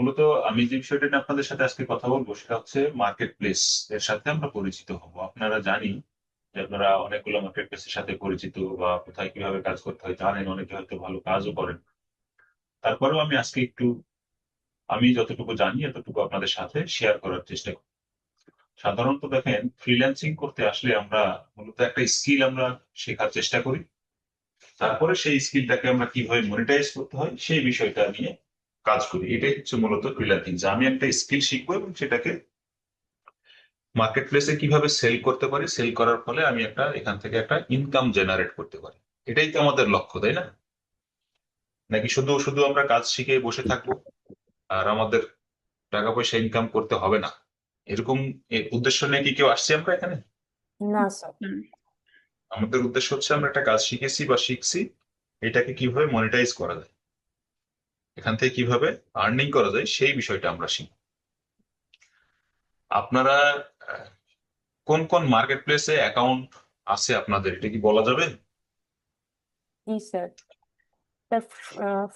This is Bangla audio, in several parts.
মূলত আমি যে বিষয়টা নিয়ে আপনাদের সাথে আজকে কথা বলবো সেটা হচ্ছে মার্কেট প্লেস এর সাথে আমরা পরিচিত হব। আপনারা জানি যে আপনারা অনেকগুলো মার্কেট প্লেসের সাথে পরিচিত বা কোথায় কিভাবে কাজ করতে হয় জানেন, অনেকে হয়তো ভালো কাজও করেন। তারপরেও আমি আজকে একটু আমি যতটুকু জানি এতটুকু আপনাদের সাথে শেয়ার করার চেষ্টা করি। সাধারণত দেখেন, ফ্রিল্যান্সিং করতে আসলে আমরা মূলত একটা স্কিল আমরা শেখার চেষ্টা করি। তারপরে সেই স্কিলটাকে আমরা কিভাবে মনিটাইজ করতে হয় সেই বিষয়টা নিয়ে কাজ করি। এটাই হচ্ছে মূলত ফ্রিল্যান্সিং, যে আমি একটা স্কিল শিখবো এবং সেটাকে মার্কেট প্লেসে কিভাবে সেল করতে পারি, সেল করার ফলে আমি একটা এখান থেকে একটা ইনকাম জেনারেট করতে পারি। এটাই তো আমাদের লক্ষ্য, তাই না? নাকি শুধু শুধু আমরা কাজ শিখে বসে থাকবো আর আমাদের টাকা পয়সা ইনকাম করতে হবে না, এরকম উদ্দেশ্য নিয়ে কি কেউ আসছে আমরা এখানে? না স্যার। আমাদের উদ্দেশ্য হচ্ছে আমরা একটা কাজ শিখেছি বা শিখছি, এটাকে কিভাবে মনিটাইজ করা যায়, এখান থেকে কিভাবে আর্নিং করা যায় সেই বিষয়টা আমরা শিখি। আপনারা আহ, কোন কোন মার্কেট প্লেসে অ্যাকাউন্ট আছে আপনাদের, এটা কি বলা যাবে? জি স্যার। স্যার,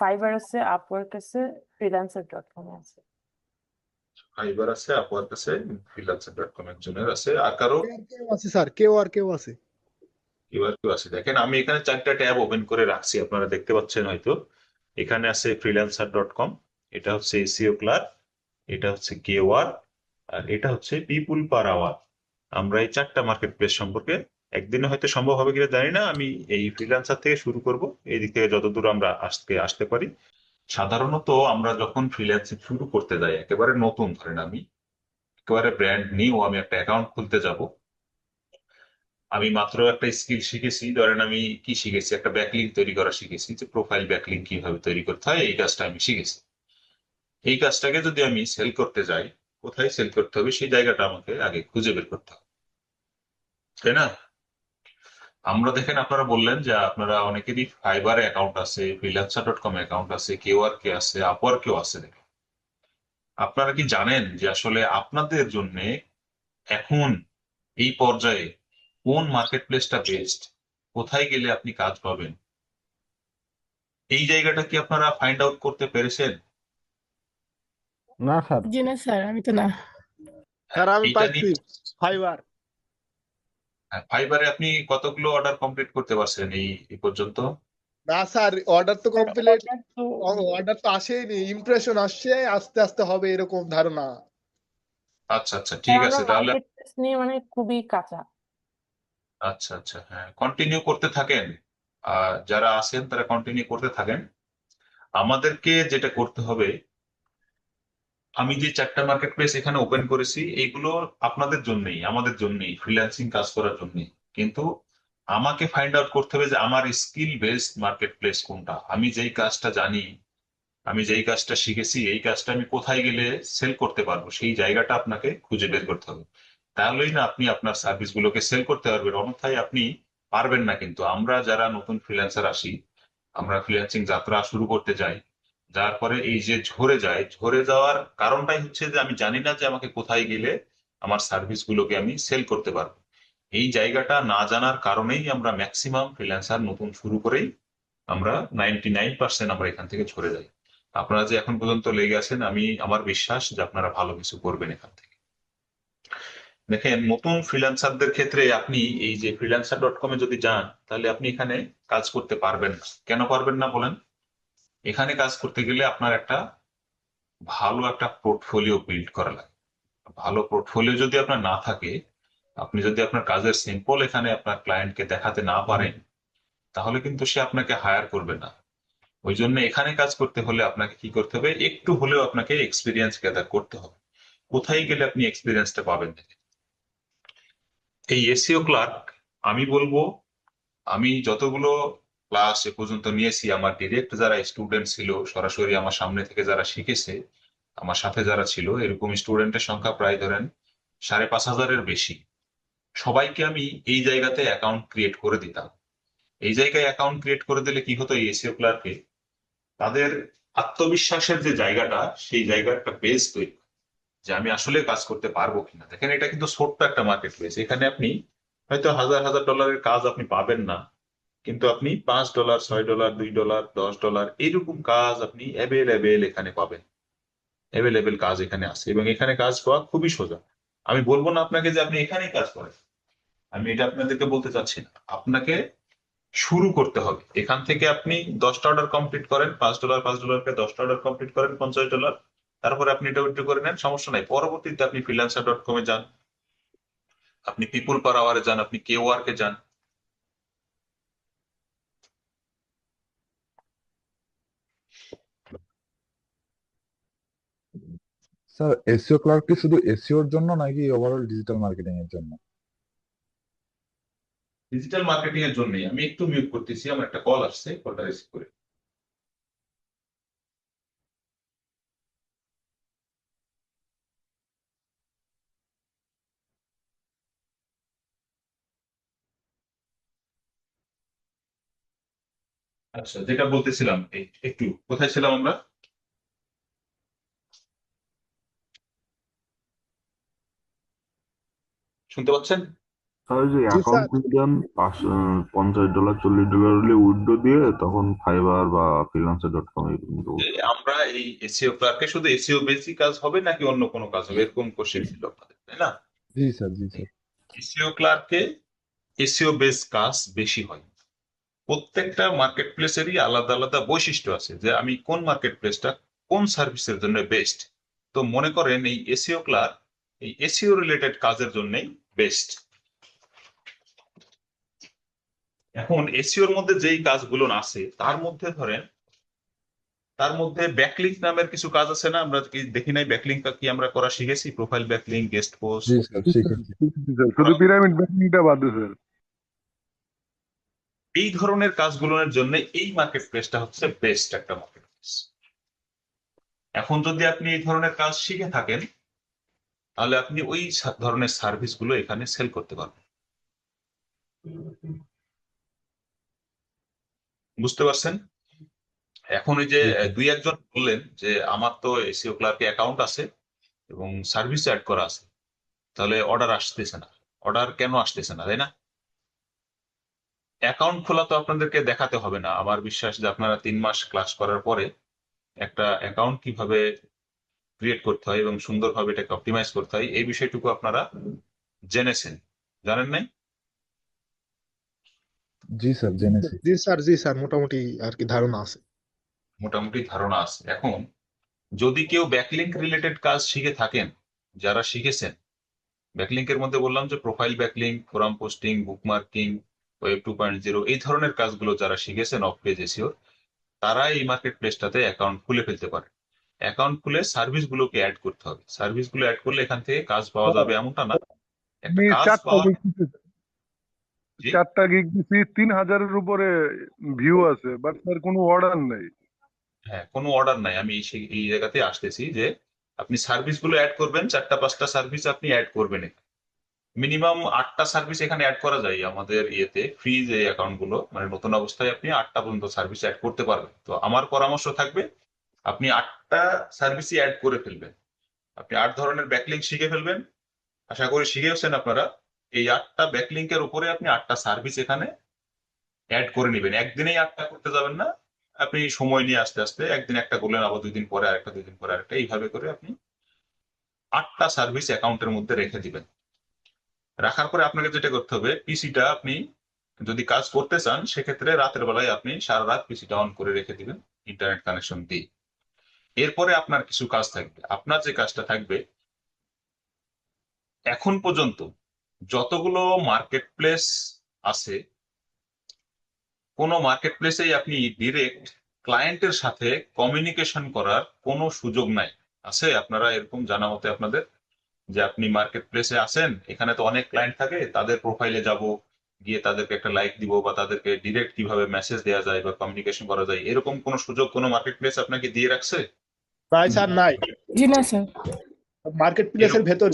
ফাইবার আছে, আপওয়ার্ক আছে, ফ্রিল্যান্সার.কম আছে। ফাইবার আছে, আপওয়ার্ক আছে, ফ্রিল্যান্সার.কম একজনের আছে, আর কারো কেউ আর কেউ আছে স্যার, কেউ আর কেউ আছে। কেউ আর কেউ আছে? দেখেন, আমি এখানে চারটা ট্যাব ওপেন করে রাখছি, আপনারা দেখতে পাচ্ছেন হয়তো। এখানে আছে ফ্রিল্যান্সার.কম, এটা হচ্ছে এসিও ক্লার্ক, এটা হচ্ছে কেওয়ার, আর এটা হচ্ছে পিপুল পার আওয়ার। আমরা এই চারটা মার্কেট প্লেস সম্পর্কে একদিনে হয়তো সম্ভব হবে কিনা জানি না, আমি এই ফ্রিল্যান্সার থেকে শুরু করব, এই দিক থেকে যতদূর আমরা আসতে আসতে পারি। সাধারণত আমরা যখন ফ্রিল্যান্সিং শুরু করতে যাই, একেবারে নতুন, ধরেন আমি একেবারে ব্র্যান্ড নিউ, আমি একটা অ্যাকাউন্ট খুলতে যাব, আমি মাত্র একটা স্কিল শিখেছি, ধরেন আমি কি শিখেছি, একটা ব্যাকলিঙ্ক তৈরি করা শিখেছি, যে প্রোফাইল ব্যাকলিঙ্ক কিভাবে তৈরি করতে হয় এই কাজটা আমি শিখেছি। এই কাজটাকে যদি আমি সেল করতে যাই, কোথায় সেল করতে হবে সেই জায়গাটা আমাকে আগে খুঁজে বের করতে হবে, তাই না? আমরা দেখেন, আপনারা বললেন যে আপনারা অনেকেরই ফাইবারে অ্যাকাউন্ট আছে, ফ্রিল্যান্সার.কম অ্যাকাউন্ট আছে, কেওয়ার্কে আছে, আপওয়ার্কেও আছে। দেখেন, আপনারা কি জানেন যে আসলে আপনাদের জন্য এখন এই পর্যায়ে কোন মার্কেট প্লেসটা বেস্ট, কোথায় গেলে আপনি কাজ পাবেন, এই জায়গাটা কি আপনারা ফাইন্ড আউট করতে পেরেছেন? না স্যার। জি না স্যার, আমি তো না। স্যার আমি এইটা পাইছি নিয়ে ফাইবার। ফাইবারে আপনি কতগুলো অর্ডার কমপ্লিট করতে পারছেন এই পর্যন্ত? না স্যার, অর্ডার তো স্যার, কমপ্লিট, অর্ডার তো অর্ডার তো আসেনি, ইমপ্রেশন আসছে, আস্তে আস্তে হবে এরকম ধারণা। আচ্ছা আচ্ছা, স্যার, ঠিক আমরা আছে তাহলে। মার্কেট প্লেস নিয়ে খুবই কাঁচা। আচ্ছা আচ্ছা, হ্যাঁ, কন্টিনিউ করতে থাকেন। যারা আছেন তারা কন্টিনিউ করতে থাকেন। আমাদেরকে যেটা করতে হবে, আমি যে চারটা মার্কেট প্লেস এখানে ওপেন করেছি এইগুলো আপনাদের জন্যই, আমাদের জন্যই, ফ্রিল্যান্সিং কাজ করার জন্যই। কিন্তু আমাকে ফাইন্ড আউট করতে হবে যে আমার স্কিল বেসড মার্কেট প্লেস কোনটা, আমি যেই কাজটা জানি, আমি যেই কাজটা শিখেছি, এই কাজটা আমি কোথায় গেলে সেল করতে পারবো সেই জায়গাটা আপনাকে খুঁজে বের করতে হবে। তাহলেই না আপনি আপনার সার্ভিস গুলোকে সেল করতে পারবেন, অন্যথায় আপনি পারবেন না। কিন্তু আমরা যারা নতুন ফ্রিল্যান্সার আসি, আমরা ফ্রিল্যান্সিং যাত্রা শুরু করতে যাই, যার পরে এই যে ঝরে যায়, ঝরে যাওয়ার কারণটাই হচ্ছে যে আমি জানি না যে আমাকে কোথায় গেলে আমার সার্ভিস গুলোকে আমি সেল করতে পারবো। এই জায়গাটা না জানার কারণেই আমরা ম্যাক্সিমাম ফ্রিল্যান্সার নতুন শুরু করেই আমরা 99% আমরা এখান থেকে ঝরে যাই। আপনারা যে এখন পর্যন্ত লেগে আছেন, আমি আমার বিশ্বাস যে আপনারা ভালো কিছু করবেন এখান থেকে। দেখেন, নতুন ফ্রিল্যান্সারদের ক্ষেত্রে আপনি এই যে ফ্রিল্যান্সার.কমে যদি যান, তাহলে আপনি এখানে কাজ করতে পারবেন না। কেন পারবেন না বলেন? এখানে কাজ করতে গেলে আপনার একটা ভালো একটা পোর্টফোলিও বিল্ড করা লাগে। ভালো পোর্টফোলিও যদি আপনার না থাকে, আপনি যদি আপনার কাজের সিম্পল এখানে আপনার ক্লায়েন্টকে দেখাতে না পারেন, তাহলে কিন্তু সে আপনাকে হায়ার করবে না। ওই জন্য এখানে কাজ করতে হলে আপনাকে কি করতে হবে, একটু হলেও আপনাকে এক্সপিরিয়েন্স গ্যাদার করতে হবে। কোথায় গেলে আপনি এক্সপিরিয়েন্সটা পাবেন? এই এসইও ক্লার্ক, আমি বলবো, আমি যতগুলো ক্লাস এ পর্যন্ত নিয়েছি, আমার ডিরেক্ট যারা স্টুডেন্ট ছিল, সরাসরি আমার সামনে থেকে যারা শিখেছে, আমার সাথে যারা ছিল, এরকম স্টুডেন্টের সংখ্যা প্রায় ধরেন 5,500-এর বেশি। সবাইকে আমি এই জায়গাতে অ্যাকাউন্ট ক্রিয়েট করে দিতাম। এই জায়গায় অ্যাকাউন্ট ক্রিয়েট করে দিলে কি হতো, এই এসইও ক্লার্কে তাদের আত্মবিশ্বাসের যে জায়গাটা, সেই জায়গার একটা বেস তৈরি হয়, যে আমি আসলে কাজ করতে পারবো কিনা। দেখেন, এটা কিন্তু ছোট্ট একটা মার্কেট প্লেস, এখানে আপনি হয়তো হাজার হাজার ডলারের কাজ আপনি পাবেন না, কিন্তু আপনি $5, $6, $2, $10 এইরকম কাজ আপনি অ্যাভেলেবেল এখানে পাবেন। অ্যাভেলেবেল কাজ এখানে আছে এবং এখানে কাজ পাওয়া খুবই সোজা। আমি বলবো না আপনাকে যে আপনি এখানেই কাজ করেন, আমি এটা আপনাদেরকে বলতে চাচ্ছি না। আপনাকে শুরু করতে হবে এখান থেকে। আপনি 10টা অর্ডার কমপ্লিট করেন, $5, $5কে 10টা অর্ডার কমপ্লিট করেন, $50, তারপরে আপনি এটা উইথড্র করে নেন, সমস্যা নাই। পরবর্তীতে আপনি freelancer.com-এ যান, আপনি পিপুল পার আওয়ারে যান, আপনি কে ওয়ার্কে যান। স্যার এসইও ক্লার্ক কি শুধু এসইওর জন্য নাকি ওভারঅল ডিজিটাল মার্কেটিং এর জন্য? ডিজিটাল মার্কেটিং এর জন্যই। আমি একটু মিউট করতেছি, আমার একটা কল আসছে, কলটা রিসিভ করে। আচ্ছা, যেটা বলতেছিলাম, একটু কোথায় ছিলাম আমরা? শুনতে পাচ্ছেন? স্যার ওই যে জি অ্যাকাউন্ট স্যার। খুলে দেন $50, $40 হলে উইথড্র দিয়ে তখন ফাইবার বা freelancer.com এ কিন্তু যে আমরা এই এসইও ক্লার্কে শুধু এসইও বেসিক কাজ হবে নাকি অন্য কোনো কাজ হবে, এরকম কোশ্চেন ছিল আপনাদের, তাই না? জি স্যার, জি স্যার। এসইও ক্লার্কে এসইও বেস কাজ বেশি হয়। প্রত্যেকটা মার্কেট প্লেসেরই আলাদা আলাদা বৈশিষ্ট্য আছে যে আমি কোন মার্কেট প্লেসটা কোন সার্ভিসের জন্য বেস্ট। তো মনে করেন এই এসইও ক্লার্ক এই এসইও রিলেটেড কাজের জন্যই বেস্ট। এখন এসইওর মধ্যে যেই কাজগুলো আছে তার মধ্যে ব্যাকলিংক নামের কিছু কাজ আছে না? আমরা কি দেখি নাই ব্যাকলিংক কি আমরা করা শিখেছি? Profile backlink, guest post. জি স্যার, শিখেছি। স্যার শুধু পিরামিড ব্যাংকিংটা বাদে স্যার। এই ধরনের কাজগুলোর জন্য এই মার্কেট প্লেসটা হচ্ছে বেস্ট একটা মার্কেট প্লেস। এখন যদি আপনি এই ধরনের কাজ শিখে থাকেন তাহলে আপনি ওই ধরনের সার্ভিস গুলো এখানে সেল করতে পারবেন। বুঝতে পারছেন? এখন ওই যে জি স্যার। দুই একজন বললেন যে আমার তো এসইও ক্লার্কে অ্যাকাউন্ট আছে এবং সার্ভিস অ্যাড করা আছে, তাহলে অর্ডার আসতেছে না। অর্ডার কেন আসতেছে না, তাই না? অ্যাকাউন্ট খোলা তো আপনাদেরকে দেখাতে হবে না। আমার বিশ্বাস যে আপনারা 3 মাস ক্লাস করার পরে একটা অ্যাকাউন্ট কিভাবে ক্রিয়েট করতে হয় এবং সুন্দরভাবে এটাকে অপটিমাইজ করতে হয় এই বিষয়টুকু আপনারা জেনেছেন। জানেন নাই? জি স্যার, জেনেছি। জি স্যার, জি স্যার, মোটামুটি আর কি ধারণা আছে। মোটামুটি ধারণা আছে। এখন যদি কেউ ব্যাকলিংক রিলেটেড কাজ শিখে থাকেন, যারা শিখেছেন, ব্যাকলিংকের মধ্যে বললাম যে profile backlink, forum posting, bookmarking, web 2.0, এই ধরনের কাজগুলো যারা শিখেছেন অফ পেজ এসইও, তারা এই মার্কেট প্লেসটাতে অ্যাকাউন্ট খুলে ফেলতে পারে। অ্যাকাউন্ট খুলে সার্ভিস গুলোকে অ্যাড করতে হবে। সার্ভিস গুলো অ্যাড করলে এখান থেকে কাজ পাওয়া যাবে এমনটা না, একটা আমি কাজ চারটা পাওয়া। গিগ দিছি, জি, 4টা গিগ দিছি, 3000-এর উপরে ভিউ আছে, বাট স্যার কোনো অর্ডার নেই। হ্যাঁ, কোনো অর্ডার নাই। আমি এই জায়গাতে আসতেছি যে আপনি সার্ভিস গুলো অ্যাড করবেন, 4টা 5টা সার্ভিস আপনি অ্যাড করবেন। মিনিমাম 8টা সার্ভিস এখানে অ্যাড করা যায় আমাদের ইয়েতে, ফ্রি যে অ্যাকাউন্ট গুলো, মানে নতুন অবস্থায় আপনি 8টা পর্যন্ত সার্ভিস অ্যাড করতে পারবেন। তো আমার পরামর্শ থাকবে আপনি 8টা সার্ভিসই অ্যাড করে ফেলবেন। আপনি 8 ধরনের ব্যাকলিংক শিখে ফেলবেন। আশা করি শিখেওছেন আপনারা। এই 8টা ব্যাকলিংকের উপরে আপনি 8টা সার্ভিস এখানে অ্যাড করে নেবেন। একদিনেই 8টা করতে যাবেন না, আপনি সময় নিয়ে আস্তে আস্তে একদিন একটা করলেন, আবার 2 দিন পরে আরেকটা, 2 দিন পরে আরেকটা, এইভাবে করে আপনি 8টা সার্ভিস অ্যাকাউন্টের মধ্যে রেখে দিবেন। রাখার পরে আপনাকে যেটা করতে হবে, পিসিটা আপনি যদি কাজ করতে চান সেক্ষেত্রে রাতের বেলায় আপনি সারা রাত পিসিটা অন করে রেখে দিবেন ইন্টারনেট কানেকশন দিয়ে। এরপরে আপনার কিছু কাজ থাকবে। আপনার যে কাজটা থাকবে, এখন পর্যন্ত যতগুলো মার্কেট প্লেস আছে, কোনো মার্কেট প্লেসেই আপনি ডিরেক্ট ক্লায়েন্টের সাথে কমিউনিকেশন করার কোনো সুযোগ নাই। আছে আপনারা এরকম জানা মতে আপনাদের, যে আপনি মার্কেট প্লেসে আছেন, এখানে তো অনেক ক্লায়েন্ট থাকে, তাদের প্রোফাইলে যাব, গিয়ে তাদেরকে একটা লাইক দিব বা তাদেরকে ডিরেক্ট কিভাবে মেসেজ দেওয়া যায় বা কমিউনিকেশন করা যায়, এরকম কোনো সুযোগ কোনো মার্কেট প্লেস আপনাকে দিয়ে রাখছে? নাই স্যার, নাই। জি না স্যার। মার্কেট প্লেসের ভেতর।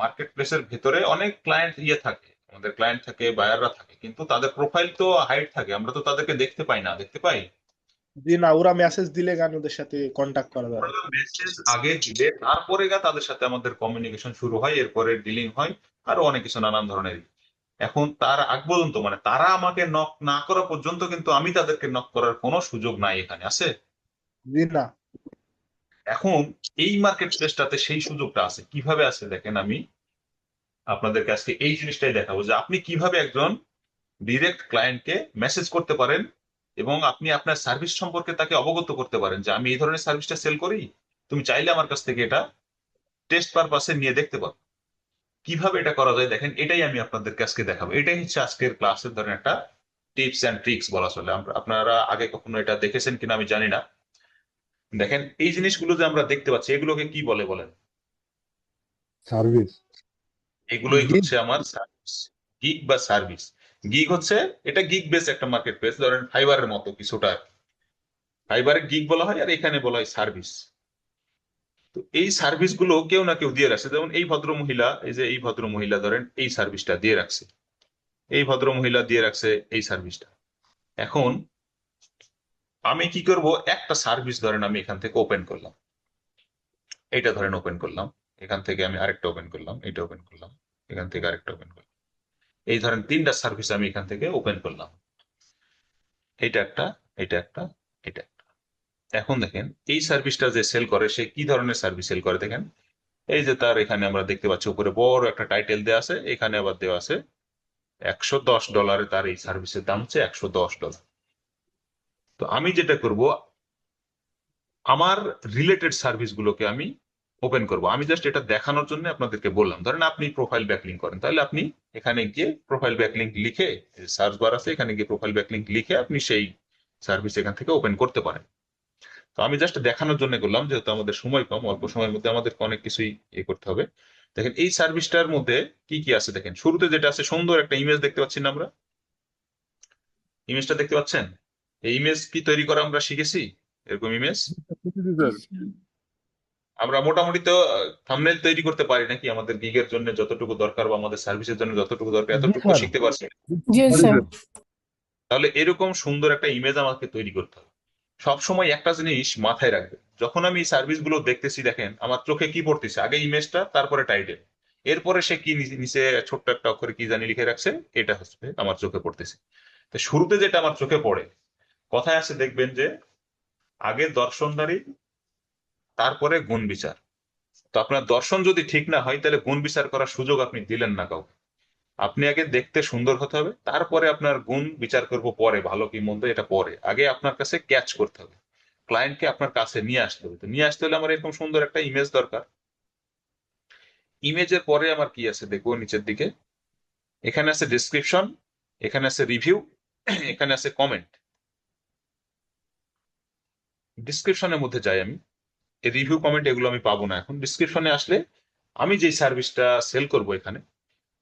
মার্কেট প্লেসের ভেতরে অনেক ক্লায়েন্ট থাকে, আমাদের ক্লায়েন্ট থাকে, বায়াররা থাকে, কিন্তু তাদের প্রোফাইল তো হাইড থাকে, আমরা তো তাদেরকে দেখতে পাই না। দেখতে পাই? জি না, ওরা মেসেজ দিলে গান ওদের সাথে কন্টাক্ট করা যাবে। মেসেজ আগে দিলে তারপরে তাদের সাথে আমাদের কমিউনিকেশন শুরু হয়, এরপরে ডিলিং হয়, আরো অনেক কিছু নানান ধরনের। এখন তার আগ পর্যন্ত, মানে তারা আমাকে নক না করা পর্যন্ত কিন্তু আমি তাদেরকে নক করার কোনো সুযোগ নাই এখানে, আছে? জি না। এখন এই মার্কেট প্লেসটাতে সেই সুযোগটা আছে, কিভাবে আছে দেখেন, আমি আপনাদেরকে আজকে এই জিনিসটাই দেখাবো যে আপনি কিভাবে একজন ডিরেক্ট ক্লায়েন্টকে মেসেজ করতে পারেন এবং আপনি আপনার সার্ভিস সম্পর্কে তাকে অবগত করতে পারেন যে আমি এই ধরনের সার্ভিসটা সেল করি, তুমি চাইলে আমার কাছ থেকে এটা টেস্ট পারপাসে নিয়ে দেখতে পারো। কিভাবে এটা করা যায় দেখেন, এটাই আমি আপনাদেরকে আজকে দেখাবো। এটাই হচ্ছে আজকের ক্লাসের ধরেন একটা টিপস অ্যান্ড ট্রিক্স বলা চলে। আপনারা আগে কখনো এটা দেখেছেন কিনা আমি জানি না। দেখেন এই জিনিসগুলো যে আমরা দেখতে পাচ্ছি এগুলোকে কি বলে বলেন? সার্ভিস। এগুলোই Gig। হচ্ছে আমার সার্ভিস, গিগ বা সার্ভিস। গিগ হচ্ছে, এটা গিগ বেস একটা মার্কেট প্লেস, ধরেন ফাইবারের মতো কিছুটা। ফাইবারে গিগ বলা হয় আর এখানে বলা হয় সার্ভিস। তো এই সার্ভিস গুলো কেউ না কেউ দিয়ে রাখছে। যেমন এই ভদ্র মহিলা, এই যে এই ভদ্র মহিলা ধরেন এই সার্ভিসটা দিয়ে রাখছে, এই ভদ্র মহিলা দিয়ে রাখছে এই সার্ভিসটা। এখন আমি কি করব, একটা সার্ভিস ধরেন আমি এখান থেকে ওপেন করলাম, এইটা ধরেন ওপেন করলাম, এখান থেকে আমি আরেকটা ওপেন করলাম, এটা ওপেন করলাম, এখান থেকে আরেকটা ওপেন করলাম, এই ধরেন তিনটা সার্ভিস আমি এখান থেকে ওপেন করলাম, এটা একটা, এটা একটা, এটা একটা। এখন দেখেন এই সার্ভিসটা যে সেল করে সে কি ধরনের সার্ভিস সেল করে দেখেন। এই যে তার এখানে আমরা দেখতে পাচ্ছি উপরে বড় একটা টাইটেল দেওয়া আছে, এখানে আবার দেওয়া আছে $110, তার এই সার্ভিসের দাম হচ্ছে $110। তো আমি যেটা করব, আমার রিলেটেড সার্ভিস গুলোকে আমি ওপেন করব। আমি জাস্ট এটা দেখানোর জন্য আপনাদেরকে বললাম। ধরেন আপনি প্রোফাইল ব্যাকলিংক করেন, তাহলে আপনি এখানে গিয়ে প্রোফাইল ব্যাকলিংক লিখে, সার্চ বার আছে এখানে গিয়ে প্রোফাইল ব্যাকলিংক লিখে আপনি সেই সার্ভিস এখান থেকে ওপেন করতে পারেন। তো আমি জাস্ট দেখানোর জন্য করলাম, যেহেতু আমাদের সময় কম, অল্প সময়ের মধ্যে আমাদেরকে অনেক কিছুই করতে হবে। দেখেন এই সার্ভিসটার মধ্যে কি কি আছে দেখেন। শুরুতে যেটা আছে, সুন্দর একটা ইমেজ দেখতে পাচ্ছি না আমরা? ইমেজটা দেখতে পাচ্ছেন? এই ইমেজ কি তৈরি করা আমরা শিখেছি? এরকম ইমেজ স্যার আমরা মোটামুটি তো থাম্বনেল তৈরি করতে পারি নাকি? আমাদের গিগের জন্য যতটুকু দরকার বা আমাদের সার্ভিসের জন্য যতটুকু দরকার জি এতটুকু স্যার। শিখতে পারছি। জি স্যার। তাহলে এরকম সুন্দর একটা ইমেজ আমাকে তৈরি করতে হবে। সবসময় একটা জিনিস মাথায় রাখবে, যখন আমি সার্ভিস গুলো দেখতেছি দেখেন আমার চোখে কি পড়তেছে, আগে ইমেজটা তারপরে টাইটেল, এরপরে সে কি নিচে ছোট্ট একটা অক্ষরে কি জানি লিখে রাখছে, এটা হচ্ছে আমার চোখে পড়তেছে। তো শুরুতে যেটা আমার চোখে পড়ে, কথায় আছে দেখবেন যে আগে দর্শনদারি তারপরে গুণ বিচার। তো আপনার দর্শন যদি ঠিক না হয় তাহলে গুণ বিচার করার সুযোগ আপনি দিলেন না কাউকে। আপনি আগে দেখতে সুন্দর হতে হবে, তারপরে আপনার গুণ বিচার করব পরে, ভালো কি মন্দ এটা পরে। আগে আপনার কাছে ক্যাচ করতে হবে, ক্লায়েন্টকে আপনার কাছে নিয়ে আসতে হবে। তো নিয়ে আসতে হলে আমার এরকম সুন্দর একটা ইমেজ দরকার। ইমেজের পরে আমার কি আছে দেখবো নিচের দিকে, এখানে আছে ডিসক্রিপশন, এখানে আছে রিভিউ, এখানে আছে কমেন্ট। ডিসক্রিপশনের মধ্যে যাই আমি, এই রিভিউ কমেন্ট এগুলো আমি পাবো না। এখন ডিসক্রিপশনে আসলে আমি যেই সার্ভিসটা সেল করব এখানে,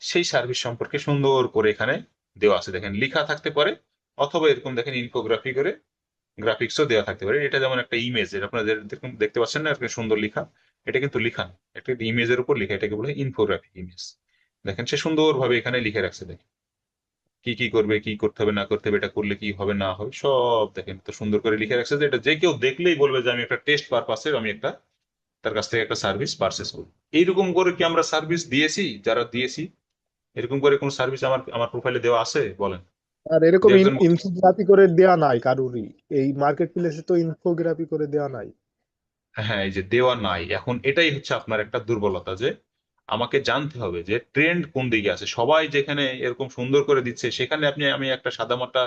সেই সার্ভিস সম্পর্কে সুন্দর করে এখানে দেওয়া আছে দেখেন, লিখা থাকতে পারে, অথবা এরকম দেখেন ইনফোগ্রাফি করে গ্রাফিক্সও দেওয়া থাকতে পারে। এটা যেমন একটা ইমেজ, এটা আপনারা দেখুন দেখতে পাচ্ছেন না এরকম সুন্দর লিখা, এটা কিন্তু লিখা না, এটা ইমেজের উপর লিখা, এটাকে বলে ইনফোগ্রাফিক ইমেজ। দেখেন সে সুন্দরভাবে এখানে লিখে রাখছে, দেখেন কি কি করবে, কি করতে হবে না করতে হবে, এটা করলে কি হবে না হবে সব দেখেন তো সুন্দর করে লিখে রাখছে, যে এটা যে কেউ দেখলেই বলবে যে আমি একটা টেস্ট পারপাসে আমি একটা তার কাছ থেকে একটা সার্ভিস পারচেস করবো। এইরকম করে কি আমরা সার্ভিস দিয়েছি? যারা দিয়েছি এরকম করে কোন সার্ভিস আমার আমার প্রোফাইলে দেওয়া আছে বলেন? আর এরকম যে একজন ইনফোগ্রাফি করে দেয়া নাই কারুরই, এই মার্কেট প্লেসে তো ইনফোগ্রাফি করে দেয়া নাই। হ্যাঁ, এই যে দেওয়া নাই, এখন এটাই হচ্ছে আপনার একটা দুর্বলতা, যে আমাকে জানতে হবে যে ট্রেন্ড কোন দিকে আছে। সবাই যেখানে এরকম সুন্দর করে দিচ্ছে সেখানে আমি একটা সাদামাটা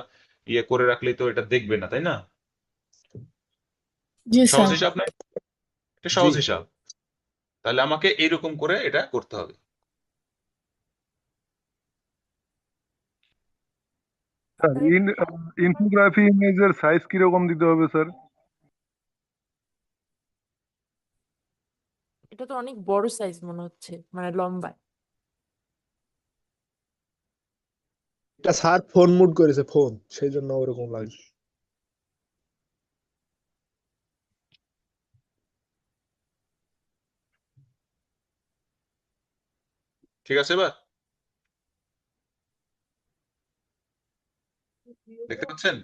করে রাখলেই তো এটা দেখবে না, তাই না? জি সহজ স্যার। হিসাব না? এটা জি। সহজ হিসাব। তাহলে আমাকে এরকম করে এটা করতে হবে। স্যার ইনফোগ্রাফি ইমেজের সাইজ কিরকম দিতে হবে স্যার? এটা তো অনেক বড় সাইজ মনে হচ্ছে, মানে লম্বায়। এটা স্যার ফোন মুড করেছে, ফোন, সেই জন্য ওরকম লাগছে। ঠিক আছে, এবার দেখতে পাচ্ছেন?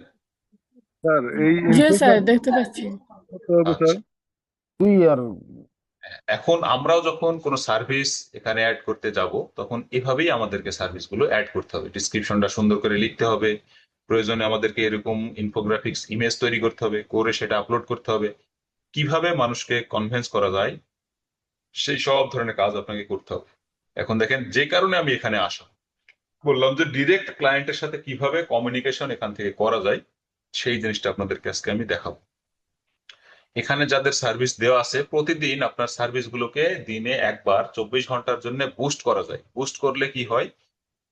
স্যার এই জি স্যার, ইনফোগ্রাফি দেখতে পাচ্ছি। করতে হবে স্যার। আচ্ছা, তুই আর এখন আমরাও যখন কোনো সার্ভিস এখানে অ্যাড করতে যাব তখন এভাবেই আমাদেরকে সার্ভিস গুলো অ্যাড করতে হবে। ডিসক্রিপশনটা সুন্দর করে লিখতে হবে, প্রয়োজনে আমাদেরকে এরকম ইনফোগ্রাফিক্স ইমেজ তৈরি করতে হবে, করে সেটা আপলোড করতে হবে। কিভাবে মানুষকে কনভিন্স করা যায় সেই সব ধরনের কাজ আপনাকে করতে হবে। এখন দেখেন, যে কারণে আমি এখানে আসা, বললাম যে ডিরেক্ট ক্লায়েন্টের সাথে কিভাবে কমিউনিকেশন এখান থেকে করা যায় সেই জিনিসটা আপনাদেরকে আজকে আমি দেখাবো। এখানে যাদের সার্ভিস দেওয়া আছে, প্রতিদিন আপনার সার্ভিস গুলোকে দিনে একবার 24 ঘন্টার জন্য বুস্ট করা যায়। বুস্ট করলে কি হয়,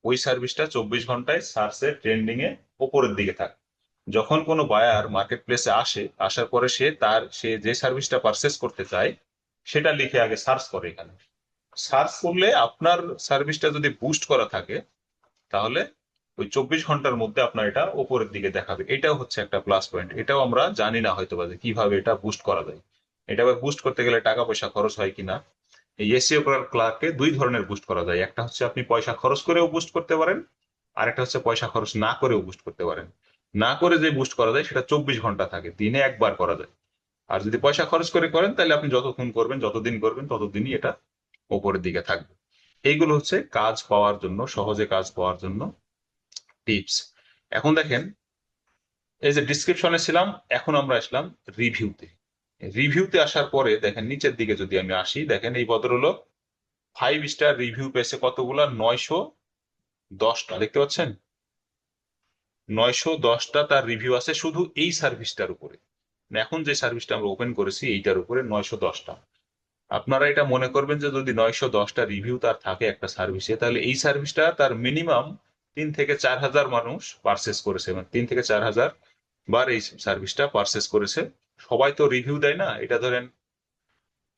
ওই সার্ভিসটা 24 ঘন্টায় সার্চে ট্রেন্ডিং এ উপরের দিকে থাকে। যখন কোনো বায়ার মার্কেট প্লেসে আসে, আসার পরে সে যে সার্ভিসটা পারচেস করতে চায় সেটা লিখে আগে সার্চ করে। এখানে সার্চ করলে আপনার সার্ভিসটা যদি বুস্ট করা থাকে, তাহলে ওই 24 ঘন্টার মধ্যে আপনার এটা উপরের দিকে দেখাবে। এটাও হচ্ছে একটা প্লাস পয়েন্ট। এটাও আমরা জানি না হয়তো বা যে কিভাবে এটা বুস্ট করা যায়। এটা আবার বুস্ট করতে গেলে টাকা পয়সা খরচ হয় কিনা। এই এসইও ক্লার্ককে দুই ধরনের বুস্ট করা যায়। একটা হচ্ছে আপনি পয়সা খরচ করেও বুস্ট করতে পারেন, আর একটা হচ্ছে পয়সা খরচ না করেও বুস্ট করতে পারেন। না করে যে বুস্ট করা যায় সেটা 24 ঘন্টা থাকে, দিনে একবার করা যায়। আর যদি পয়সা খরচ করে করেন, তাহলে আপনি যতক্ষণ করবেন, যতদিন করবেন, ততদিনই এটা উপরের দিকে থাকবে। এইগুলো হচ্ছে কাজ পাওয়ার জন্য, সহজে কাজ পাওয়ার জন্য টিপস। এখন দেখেন, এই যে ডিসক্রিপশনে ছিলাম, এখন আমরা আসলাম রিভিউতে। রিভিউতে আসার পরে দেখেন নিচের দিকে যদি আমি আসি, দেখেন এই ভদ্রলোক 5 স্টার রিভিউ পেয়েছে কতগুলা, 910টা। দেখতে পাচ্ছেন, 910টা তার রিভিউ আছে শুধু এই সার্ভিসটার উপরে। মানে এখন যে সার্ভিসটা আমরা ওপেন করেছি এইটার উপরে 910টা। আপনারা এটা মনে করবেন যে যদি 910টা রিভিউ তার থাকে একটা সার্ভিসে, তাহলে এই সার্ভিসটা তার মিনিমাম 3 থেকে 4 হাজার মানুষ পারচেস করেছে, মানে 3 থেকে 4 হাজার বার এই সার্ভিসটা পারচেস করেছে। সবাই তো রিভিউ দেয় না, এটা ধরেন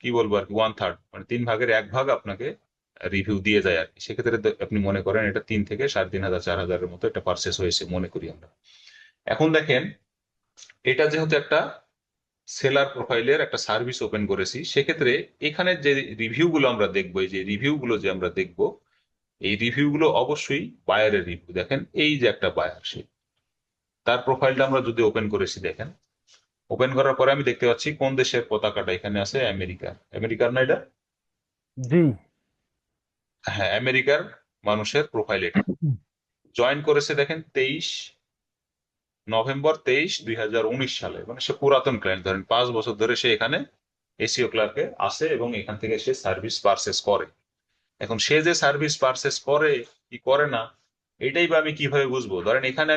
কি বলবো আর কি, 1/3, মানে 3/1 আপনাকে রিভিউ দিয়ে যায় আর কি। সেক্ষেত্রে আপনি মনে করেন এটা 3 থেকে 3.5 হাজার 4 হাজারের মতো এটা পারচেস হয়েছে মনে করি আমরা। এখন দেখেন, এটা যেহেতু একটা সেলার প্রোফাইলের একটা সার্ভিস ওপেন করেছি, সেক্ষেত্রে এখানে যে রিভিউ গুলো আমরা দেখবো, এই যে রিভিউ গুলো যে আমরা দেখবো, এই রিভিউ গুলো অবশ্যই বায়ারের রিভিউ। দেখেন এই যে একটা বায়ার, সে তার প্রোফাইলটা আমরা যদি ওপেন করেছি, দেখেন ওপেন করার পরে আমি দেখতে পাচ্ছি কোন দেশের পতাকাটা এখানে আছে, আমেরিকা। আমেরিকার না এটা? জি। হ্যাঁ, আমেরিকার মানুষের প্রোফাইল এটা। জয়েন করেছে দেখেন 23 নভেম্বর 2019 সালে। মানে সে পুরাতন ক্লায়েন্ট, ধরেন 5 বছর ধরে সে এখানে এসইও ক্লার্কে আসে এবং এখান থেকে সে সার্ভিস পারচেস করে। এখন সে যে সার্ভিস পারচেস করে কি করে না, এটাই বা আমি কিভাবে বুঝবো? ধরেন এখানে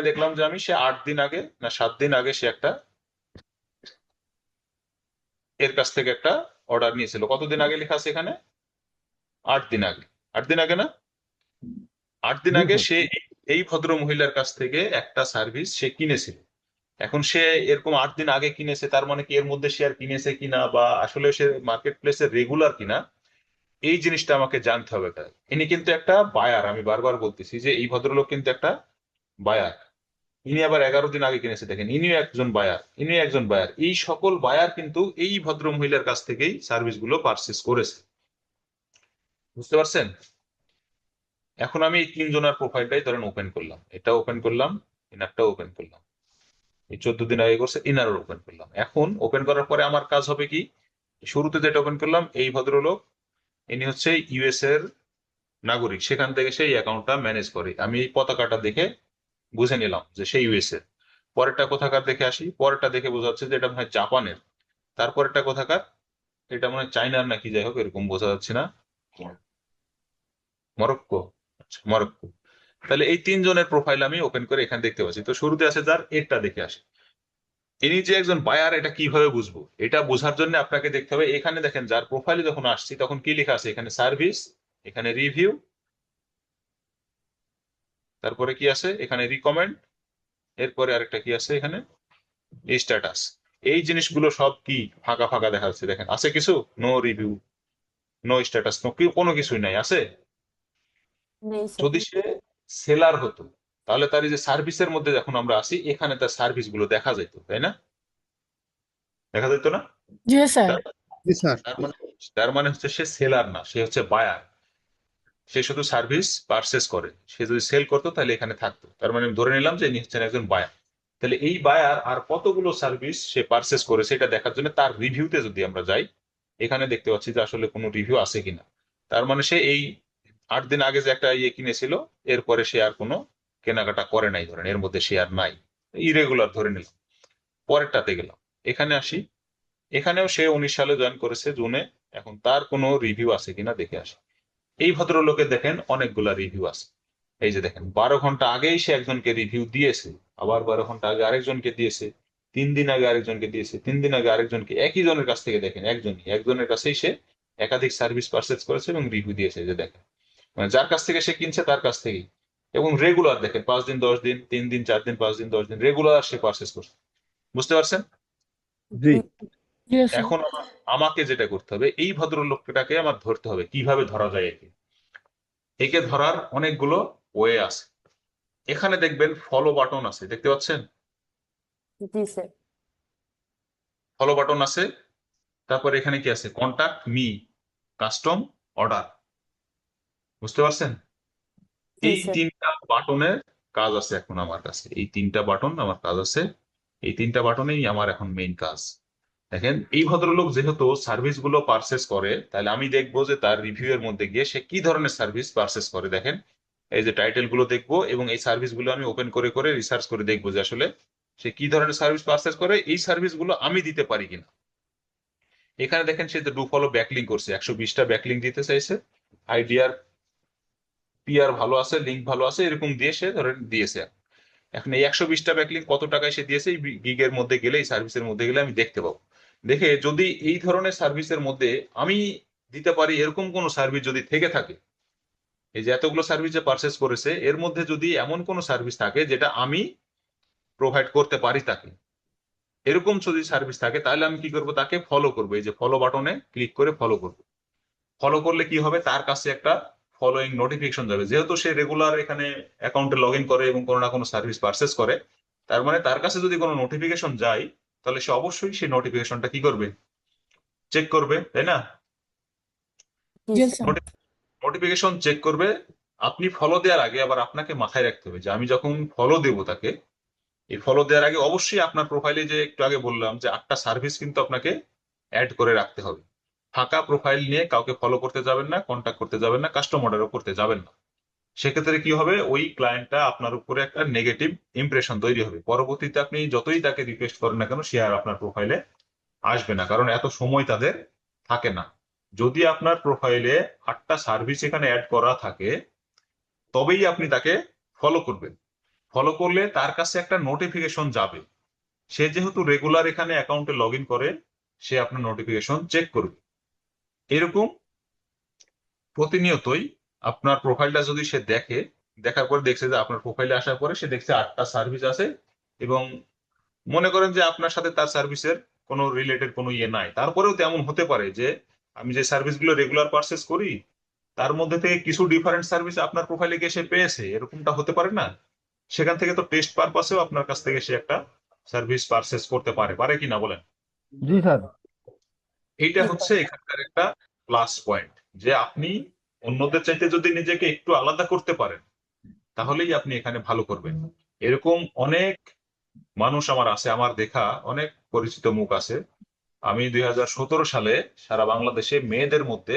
দেখলাম যে সে 8 দিন আগে না 7 দিন আগে সে একটা এর কাছ থেকে একটা অর্ডার নিয়েছিল। কতদিন আগে লেখা আছে এখানে? 8 দিন আগে। 8 দিন আগে না, 8 দিন জি আগে স্যার। সে এই ভদ্র মহিলার কাছ থেকে একটা সার্ভিস সে কিনেছিল। এখন সে এরকম 8 দিন আগে কিনেছে, তার মানে কি এর মধ্যে সে আর কিনেছে কিনা, বা আসলে সে মার্কেট প্লেসে রেগুলার কিনা, এই জিনিসটা আমাকে জানতে হবে। তাই ইনি কিন্তু একটা বায়ার, আমি বারবার বলতেছি যে এই ভদ্রলোক কিন্তু একটা বায়ার। ইনি আবার 11 দিন আগে কিনেছে, দেখেন ইনিও একজন বায়ার। এই সকল বায়ার কিন্তু এই ভদ্র মহিলার কাছ থেকেই সার্ভিস গুলো পারচেস করেছে। বুঝতে পারছেন? এখন আমি এই 3 জনের প্রোফাইলটাই ধরেন ওপেন করলাম, এটা ওপেন করলাম, ইনারটাও ওপেন করলাম, এই 14 দিন আগে করছে ইনারও ওপেন করলাম। এখন ওপেন করার পরে আমার কাজ হবে কি, শুরুতে যেটা ওপেন করলাম, এই ভদ্রলোক ইনি হচ্ছে ইউএস এর নাগরিক, সেখান থেকে সেই অ্যাকাউন্টটা ম্যানেজ করে। আমি এই পতাকাটা দেখে বুঝে নিলাম যে সেই ইউএস এর। পরেরটা কোথাকার দেখে আসি, পরেরটা দেখে বোঝা যাচ্ছে যে এটা মনে হয় জাপানের। তারপরেরটা কোথাকার, এটা মনে হয় চাইনার নাকি, যাই হোক এরকম বোঝা যাচ্ছে না। মরক্কো, আচ্ছা মরক্কো। তাহলে এই 3 জনের প্রোফাইল আমি ওপেন করে এখানে দেখতে পাচ্ছি। তো শুরুতে আছে যার, এরটা দেখে আসি। ইনি যে একজন বায়ার এটা কিভাবে বুঝবো? এটা বোঝার জন্য আপনাকে দেখতে হবে, এখানে দেখেন যার প্রোফাইলে যখন আসছি তখন কি লেখা আছে, এখানে সার্ভিস, এখানে রিভিউ, তারপরে কি আছে এখানে রিকমেন্ড, এরপরে আরেকটা কি আছে এখানে স্ট্যাটাস। এই জিনিসগুলো সব কি ফাঁকা ফাঁকা দেখা যাচ্ছে, দেখেন আছে কিছু, নো রিভিউ, নো স্ট্যাটাস, কোনো কিছুই নাই আছে। নেই স্যার। যদি সে সেলার হতো, তাহলে তার এই যে সার্ভিসের মধ্যে যখন আমরা আসি, এখানে তার সার্ভিস গুলো দেখা যেত, তাই না? দেখা যেত না? জি স্যার। তার জি স্যার। তার মানে হচ্ছে সে সেলার না, সে হচ্ছে বায়ার। সে শুধু সার্ভিস পারচেস করে। সে যদি সেল করতো তাহলে এখানে থাকতো। তার মানে আমি ধরে নিলাম যে ইনি হচ্ছেন একজন বায়ার। তাহলে এই বায়ার আর কতগুলো সার্ভিস সে পারচেস করেছে এটা দেখার জন্য তার রিভিউতে যদি আমরা যাই, এখানে দেখতে পাচ্ছি যে আসলে কোনো রিভিউ আছে কিনা। তার মানে সে এই 8 দিন আগে যে একটা ইয়ে কিনেছিল, এরপরে সে আর কোনো কেনাকাটা করে নাই, ধরেন এর মধ্যে সে আর নাই, ইরেগুলার ধরে নিলাম। পরেরটাতে গেলাম, এখানে আসি। এখানেও সে 19 সালে জয়েন করেছে জুনে। এখন তার কোনো রিভিউ আছে কিনা দেখে আসি। এই ভদ্রলোকের দেখেন অনেকগুলা রিভিউ আছে। এই যে দেখেন 12 ঘন্টা আগেই সে একজনকে রিভিউ দিয়েছে, আবার 12 ঘন্টা আগে আরেকজনকে দিয়েছে, 3 দিন আগে আরেকজনকে দিয়েছে, 3 দিন আগে আরেকজনকে, একই জনের কাছ থেকে দেখেন, একজনের কাছেই সে একাধিক সার্ভিস পারচেজ করেছে এবং রিভিউ দিয়েছে। এই যে দেখেন, মানে যার কাছ থেকে সে কিনছে তার কাছ থেকেই। এবং রেগুলার দেখেন 5 দিন 10 দিন, 3 দিন 4 দিন 5 দিন 10 দিন রেগুলার সে পারচেজ করছে। বুঝতে পারছেন? জি Yes, sir. এখন আমাকে যেটা করতে হবে, এই ভদ্রলোকটাকে আমার ধরতে হবে। কিভাবে ধরা যায় একে? একে ধরার অনেকগুলো ওয়ে আছে। এখানে দেখবেন ফলো বাটন আছে, দেখতে পাচ্ছেন? জি স্যার। ফলো বাটন আছে। তারপর এখানে কি আছে? Contact me, custom order. বুঝতে পারছেন? জি এই স্যার। 3টা বাটনের কাজ আছে এখন আমার কাছে। এই 3টা বাটন আমার কাজ আছে। এই 3টা বাটনেই আমার এখন মেইন কাজ। দেখেন, এই ভদ্রলোক যেহেতু সার্ভিস গুলো পারচেস করে, তাহলে আমি দেখবো যে তার রিভিউ এর মধ্যে গিয়ে সে কি ধরনের সার্ভিস পারচেস করে। দেখেন, এই যে টাইটেল গুলো দেখবো এবং এই সার্ভিস গুলো আমি ওপেন করে করে রিসার্চ করে দেখবো যে আসলে সে কি ধরনের সার্ভিস পারচেস করে, এই সার্ভিস গুলো আমি দিতে পারি কিনা। এখানে দেখেন সে ডু ফলো ব্যাকলিং করছে, 120টা ব্যাকলিং দিতে চাইছে। আইডিয়ার পিআর ভালো আছে, লিঙ্ক ভালো আছে, এরকম দিয়ে সে ধরেন দিয়েছে। এখন এই 120টা ব্যাকলিং কত টাকায় সে দিয়েছে, এই গিগের মধ্যে গেলে, এই সার্ভিসের মধ্যে গেলে আমি দেখতে পাবো। দেখে যদি এই ধরনের সার্ভিসের মধ্যে আমি দিতে পারি এরকম কোন সার্ভিস যদি থেকে থাকে, এই যে এতগুলো সার্ভিস যে পারচেস করেছে এর মধ্যে যদি এমন কোন সার্ভিস থাকে যেটা আমি প্রোভাইড করতে পারি তাকে, এরকম যদি সার্ভিস থাকে, তাহলে আমি কি করব? তাকে ফলো করবো। এই যে ফলো বাটনে ক্লিক করে ফলো করবো। ফলো করলে কি হবে? তার কাছে একটা ফলোইং নোটিফিকেশন যাবে। যেহেতু সে রেগুলার এখানে অ্যাকাউন্টে লগ ইন করে এবং কোনো না কোনো সার্ভিস পারচেস করে, তার মানে তার কাছে যদি কোনো নোটিফিকেশন যায়, তাহলে সে অবশ্যই সেই নোটিফিকেশনটা কি করবে? চেক করবে, তাই না? Yes, sir. নোটিফিকেশন চেক করবে। আপনি ফলো দেওয়ার আগে আবার আপনাকে মাথায় রাখতে হবে যে আমি যখন ফলো দেবো তাকে, এই ফলো দেওয়ার আগে অবশ্যই আপনার প্রোফাইলে, যে একটু আগে বললাম যে 8টা সার্ভিস কিন্তু আপনাকে অ্যাড করে রাখতে হবে। ফাঁকা প্রোফাইল নিয়ে কাউকে ফলো করতে যাবেন না, কন্ট্যাক্ট করতে যাবেন না, কাস্টম অর্ডারও করতে যাবেন না। সেক্ষেত্রে কি হবে? ওই ক্লায়েন্টটা আপনার উপরে একটা নেগেটিভ ইমপ্রেশন তৈরি হবে। পরবর্তীতে আপনি যতই তাকে রিকোয়েস্ট করেন না কেন, সে আর আপনার প্রোফাইলে আসবে না, কারণ এত সময় তাদের থাকে না। যদি আপনার প্রোফাইলে 8টা সার্ভিস এখানে অ্যাড করা থাকে, তবেই আপনি তাকে ফলো করবেন। ফলো করলে তার কাছে একটা নোটিফিকেশন যাবে। সে যেহেতু রেগুলার এখানে অ্যাকাউন্টে লগ ইন করে, সে আপনার নোটিফিকেশন চেক করবে। এরকম প্রতিনিয়তই আপনার প্রোফাইলটা যদি সে দেখে, দেখার পরে দেখছে যে আপনার প্রোফাইলে আসার পরে সে দেখছে 8টা সার্ভিস আছে, এবং মনে করেন যে আপনার সাথে তার সার্ভিসের কোনো রিলেটেড কোনো ইয়ে নাই, তারপরেও তেমন হতে পারে যে আমি যে সার্ভিসগুলো রেগুলার পারচেস করি তার মধ্যে থেকে কিছু ডিফারেন্ট সার্ভিস আপনার প্রোফাইলে গিয়ে সে পেয়েছে, এরকমটা হতে পারে না? সেখান থেকে তো টেস্ট পারপাসেও আপনার কাছ থেকে সে একটা সার্ভিস পারচেস করতে পারে, পারে কি না বলেন? জি স্যার। এইটা হচ্ছে এখানকার একটা প্লাস পয়েন্ট, যে আপনি অন্যদের চাইতে যদি নিজেকে একটু আলাদা করতে পারেন, তাহলেই আপনি এখানে ভালো করবেন। এরকম অনেক মানুষ আমার আছে, আমার দেখা অনেক পরিচিত মুখ আছে। আমি 2017 সালে সারা বাংলাদেশে মেয়েদের মধ্যে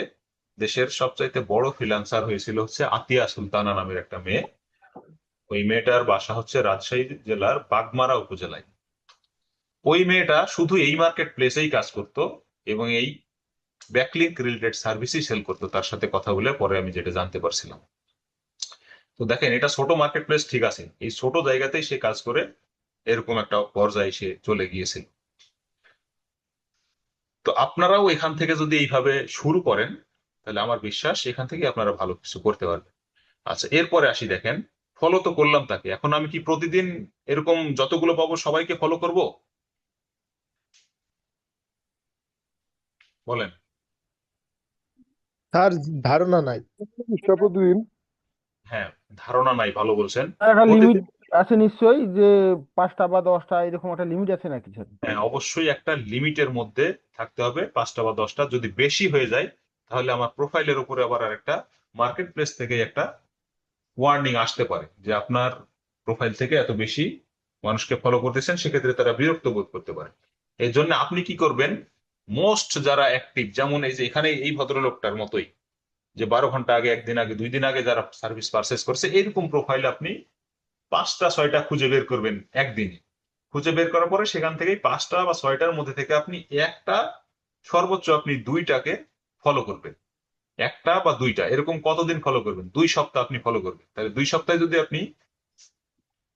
দেশের সবচাইতে বড় ফ্রিল্যান্সার হয়েছিল হচ্ছে আতিয়া সুলতানা নামের একটা মেয়ে। ওই মেয়েটার বাসা হচ্ছে রাজশাহী জেলার বাগমারা উপজেলায়। ওই মেয়েটা শুধু এই মার্কেট প্লেসেই কাজ করতো এবং এই ব্যাকলিংক রিলেটেড সার্ভিসই সেল করতো। তার সাথে কথা বলে পরে আমি যেটা জানতে পারছিলাম। তো দেখেন, এটা ছোট মার্কেট প্লেস, ঠিক আছে, এই ছোট জায়গাতেই সে কাজ করে এরকম একটা পর্যায়ে সে চলে গিয়েছিল। তো আপনারাও এখান থেকে যদি এইভাবে শুরু করেন, তাহলে আমার বিশ্বাস এখান থেকে আপনারা ভালো কিছু করতে পারবেন। আচ্ছা, এরপরে আসি। দেখেন, ফলো তো করলাম তাকে, এখন আমি কি প্রতিদিন এরকম যতগুলো পাবো সবাইকে ফলো করব? বলেন। তার ধারণা নাই। প্রতিদিন হ্যাঁ, ধারণা নাই, ভালো বলছেন। একটা লিমিট প্রতিদিন, আছে নিশ্চয়ই, যে 5টা বা 10টা এরকম একটা লিমিট আছে নাকি স্যার? হ্যাঁ, অবশ্যই একটা লিমিটের মধ্যে থাকতে হবে। 5টা বা 10টা যদি বেশি হয়ে যায়, তাহলে আমার প্রোফাইলের উপরে আবার আরেকটা মার্কেট প্লেস থেকে একটা ওয়ার্নিং আসতে পারে যে আপনার প্রোফাইল থেকে এত বেশি মানুষকে ফলো করতেছেন, সেক্ষেত্রে তারা বিরক্ত বোধ করতে পারে। এই জন্য আপনি কি করবেন? মোস্ট যারা অ্যাক্টিভ, যেমন এই যে এখানে এই ভদ্রলোকটার মতোই, যে 12 ঘন্টা আগে, 1 দিন আগে, 2 দিন আগে যারা সার্ভিস পারচেস করছে, এরকম প্রোফাইল আপনি 5টা 6টা খুঁজে বের করবেন একদিনে। খুঁজে বের করার পরে সেখান থেকেই 5টা বা 6টার মধ্যে থেকে আপনি একটা, সর্বোচ্চ আপনি 2টাকে ফলো করবেন। একটা বা 2টা, এরকম কতদিন ফলো করবেন? 2 সপ্তাহ আপনি ফলো করবেন। তাহলে 2 সপ্তাহে যদি আপনি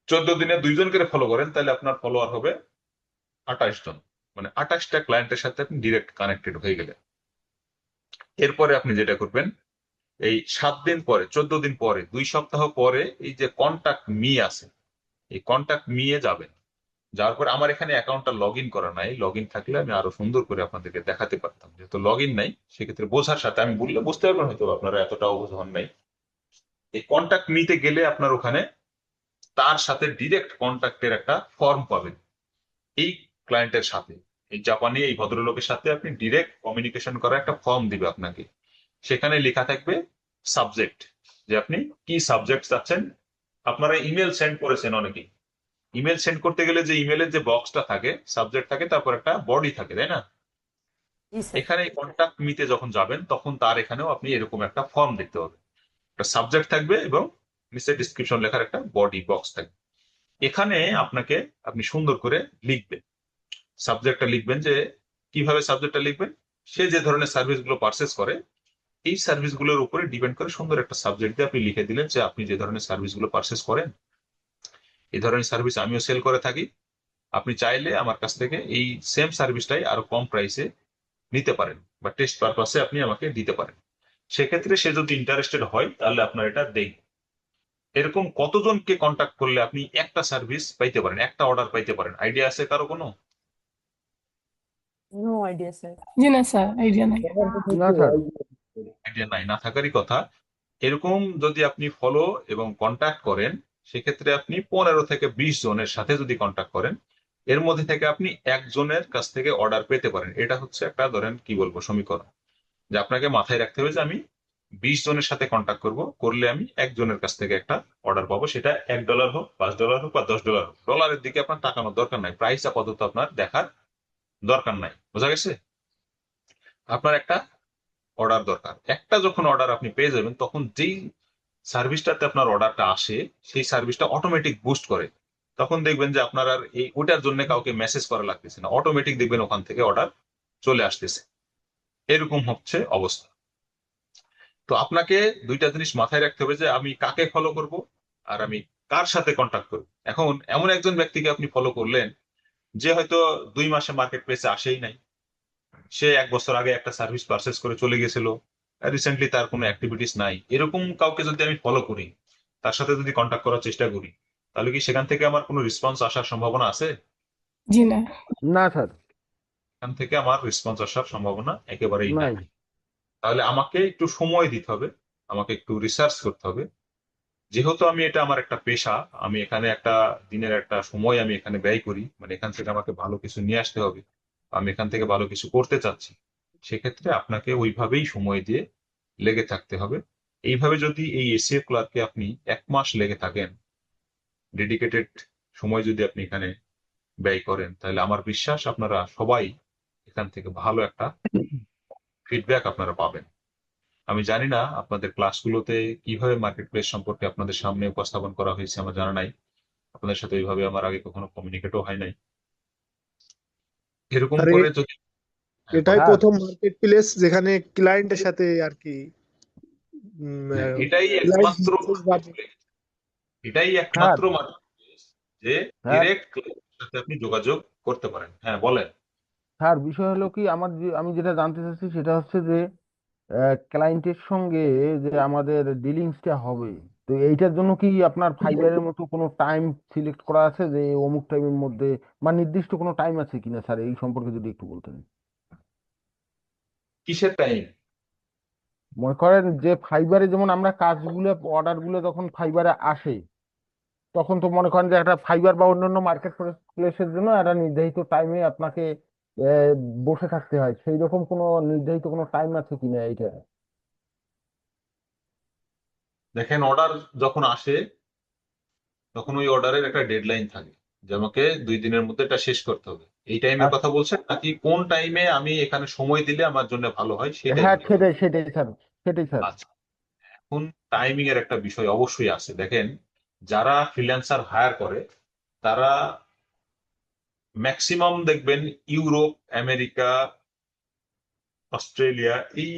14 দিনে 2জন করে ফলো করেন, তাহলে আপনার ফলোয়ার হবে 28 জন। মানে 28টা ক্লায়েন্টের সাথে আপনি ডিরেক্ট কানেক্টেড হয়ে গেলেন। এরপরে আপনি যেটা করবেন, এই 7 দিন পরে, 14 দিন পরে, 2 সপ্তাহ পরে এই যে কন্টাক্ট মি আছে, এই কন্টাক্ট মিয়ে যাবেন। যাওয়ার পর আমার এখানে অ্যাকাউন্টটা লগ ইন করা নাই, লগ ইন থাকলে আমি আরো সুন্দর করে আপনাদেরকে দেখাতে পারতাম। যেহেতু লগ ইন নাই, সেক্ষেত্রে বোঝার সাথে আমি বললে বুঝতে পারবেন, হয়তো আপনারা এতটা অবুঝ হন নাই। এই কন্টাক্ট মিতে গেলে আপনার ওখানে তার সাথে ডিরেক্ট কন্টাক্টের একটা ফর্ম পাবেন। এই ক্লায়েন্টের সাথে, এই জাপানি এই ভদ্রলোকের সাথে আপনি ডিরেক্ট কমিউনিকেশন করার একটা ফর্ম দিবে আপনাকে। সেখানে লেখা থাকবে সাবজেক্ট, যে আপনি কি সাবজেক্ট চাচ্ছেন। আপনারা ইমেল সেন্ড করেছেন অনেকেই। ইমেল সেন্ড করতে গেলে যে ইমেলের যে বক্সটা থাকে, সাবজেক্ট থাকে, তারপর একটা বডি থাকে, তাই না? জি স্যার। এখানে কন্টাক্ট মিতে যখন যাবেন, তখন তার এখানেও আপনি এরকম একটা ফর্ম দেখতে পাবেন। একটা সাবজেক্ট থাকবে এবং নিচে ডিসক্রিপশন লেখার একটা বডি বক্স থাকবে। এখানে আপনাকে, আপনি সুন্দর করে লিখবেন, সাবজেক্টটা লিখবেন যে কিভাবে সাবজেক্টটা লিখবেন, সে যে ধরনের সার্ভিস গুলো পারচেস করে, এই সার্ভিস গুলোর উপরে ডিপেন্ড করে সুন্দর একটা সাবজেক্ট দিয়ে আপনি লিখে দিলেন যে আপনি যে ধরনের সার্ভিস গুলো পারচেস করেন, এই ধরনের সার্ভিস আমিও সেল করে থাকি। আপনি চাইলে আমার কাছ থেকে এই সেম সার্ভিসটাই আরো কম প্রাইসে নিতে পারেন, বা টেস্ট পারপাসে আপনি আমাকে দিতে পারেন। সেক্ষেত্রে সে যদি ইন্টারেস্টেড হয়, তাহলে আপনার এটা দেখ। এরকম কতজনকে কন্ট্যাক্ট করলে আপনি একটা সার্ভিস পাইতে পারেন, একটা অর্ডার পাইতে পারেন? আইডিয়া আছে কারো কোনো? No idea sir. জি না স্যার, আইডিয়া নাই। না স্যার। আইডিয়া নাই, না থাকারই কথা। এরকম যদি আপনি ফলো এবং কন্ট্যাক্ট করেন, সেক্ষেত্রে আপনি 15 থেকে 20 জনের সাথে যদি কন্ট্যাক্ট করেন, এর মধ্যে থেকে আপনি একজনের কাছ থেকে অর্ডার পেতে পারেন। এটা হচ্ছে একটা, ধরেন কি বলবো, সমীকরণ, যে আপনাকে মাথায় রাখতে হবে যে আমি 20 জনের সাথে কন্ট্যাক্ট করলে আমি একজনের কাছ থেকে একটা অর্ডার পাবো। সেটা $1 হোক, $5 হোক, বা $10 হোক। ডলারের দিকে আপনার তাকানোর দরকার নাই, প্রাইস আপাতত আপনার দেখার দরকার নাই। বোঝা গেছে? আপনার একটা অর্ডার দরকার। একটা যখন অর্ডার আপনি পেয়ে যাবেন, তখন যেই সার্ভিসটাতে আপনার অর্ডারটা আসে, সেই সার্ভিসটা অটোমেটিক বুস্ট করে। তখন দেখবেন যে আপনার আর এই ওটার জন্য কাউকে মেসেজ করা লাগতেছে না, অটোমেটিক দেখবেন ওখান থেকে অর্ডার চলে আসতেছে। এরকম হচ্ছে অবস্থা। তো আপনাকে 2টা জিনিস মাথায় রাখতে হবে, যে আমি কাকে ফলো করব আর আমি কার সাথে কন্ট্যাক্ট করব। এখন এমন একজন ব্যক্তিকে আপনি ফলো করলেন, যে হয়তো 2 মাসে মার্কেট প্লেসে আসেই নাই, সে 1 বছর আগে একটা সার্ভিস পারচেস করে চলে গেছিল, রিসেন্টলি তার কোনো অ্যাক্টিভিটিস নাই। এরকম কাউকে যদি আমি ফলো করি, তার সাথে যদি কন্ট্যাক্ট করার চেষ্টা করি, তাহলে কি সেখান থেকে আমার কোনো রেসপন্স আসার সম্ভাবনা আছে? জি না। না স্যার। সেখান থেকে আমার রেসপন্স আসার সম্ভাবনা একেবারেই নাই। নাই। তাহলে আমাকে একটু সময় দিতে হবে, আমাকে একটু রিসার্চ করতে হবে। যেহেতু আমি, এটা আমার একটা পেশা, আমি এখানে একটা দিনের একটা সময় আমি এখানে ব্যয় করি, মানে এখান থেকে আমাকে ভালো কিছু নিয়ে আসতে হবে, আমি এখান থেকে ভালো কিছু করতে চাচ্ছি। সেক্ষেত্রে আপনাকে ওইভাবেই সময় দিয়ে লেগে থাকতে হবে। এইভাবে যদি এই এসিএ ক্লার্কে আপনি 1 মাস লেগে থাকেন, ডেডিকেটেড সময় যদি আপনি এখানে ব্যয় করেন, তাহলে আমার বিশ্বাস আপনারা সবাই এখান থেকে ভালো একটা ফিডব্যাক আপনারা পাবেন। আমি জানি না আপনাদের ক্লাসগুলোতে কিভাবে মার্কেট প্লেস সম্পর্কে আপনাদের সামনে উপস্থাপন করা হয়েছে, আমার জানা নাই। আপনাদের সাথে ওইভাবে আমার আগে কখনো কমিউনিকেটও হয় নাই। এরকম আর করে যদি, হ্যাঁ, এটাই স্যার। প্রথম মার্কেট প্লেস যেখানে ক্লায়েন্টের সাথে আর কি হ্যাঁ, এটাই ক্লায়েন্ট একমাত্র marketplace, এটাই স্যার। একমাত্র মার্কেটপ্লেস যে স্যার। ডিরেক্ট ক্লায়েন্টের সাথে আপনি যোগাযোগ করতে পারেন। হ্যাঁ, বলেন। স্যার, বিষয় হলো কি, আমি যেটা জানতে চাচ্ছি সেটা হচ্ছে যে ক্লায়েন্টের সঙ্গে যে আমাদের ডিলিংসটা হবে, তো এইটার জন্য কি আপনার ফাইবারের মতো কোনো টাইম সিলেক্ট করা আছে যে অমুক টাইমের মধ্যে, বা নির্দিষ্ট কোনো টাইম আছে কিনা স্যার, এই সম্পর্কে যদি একটু বলতেন। কিসের টাইম? মনে করেন যে ফাইবারে যেমন আমরা কাজগুলো, অর্ডারগুলো যখন ফাইবারে আসে, তখন তো মনে করেন যে একটা ফাইবার বা অন্যান্য মার্কেট প্লেসের জন্য একটা নির্ধারিত টাইমে আপনাকে আহ, বসে থাকতে হয়, সেই রকম কোনো নির্ধারিত কোনো টাইম আছে কিনা এইটা। দেখেন, অর্ডার যখন আসে, তখন ওই অর্ডারের একটা ডেডলাইন থাকে, যে আমাকে 2 দিনের মধ্যে এটা শেষ করতে হবে। এই টাইমের কথা বলছেন, নাকি কোন টাইমে আমি এখানে সময় দিলে আমার জন্য ভালো হয় সেই হ্যাঁ, টাইমে? সেটাই সেটাই স্যার। সেটাই স্যার। আচ্ছা, এখন টাইমিং এর একটা বিষয় অবশ্যই আছে। দেখেন, যারা ফ্রিল্যান্সার হায়ার করে, তারা ম্যাক্সিমাম দেখবেন ইউরোপ, আমেরিকা, অস্ট্রেলিয়া এই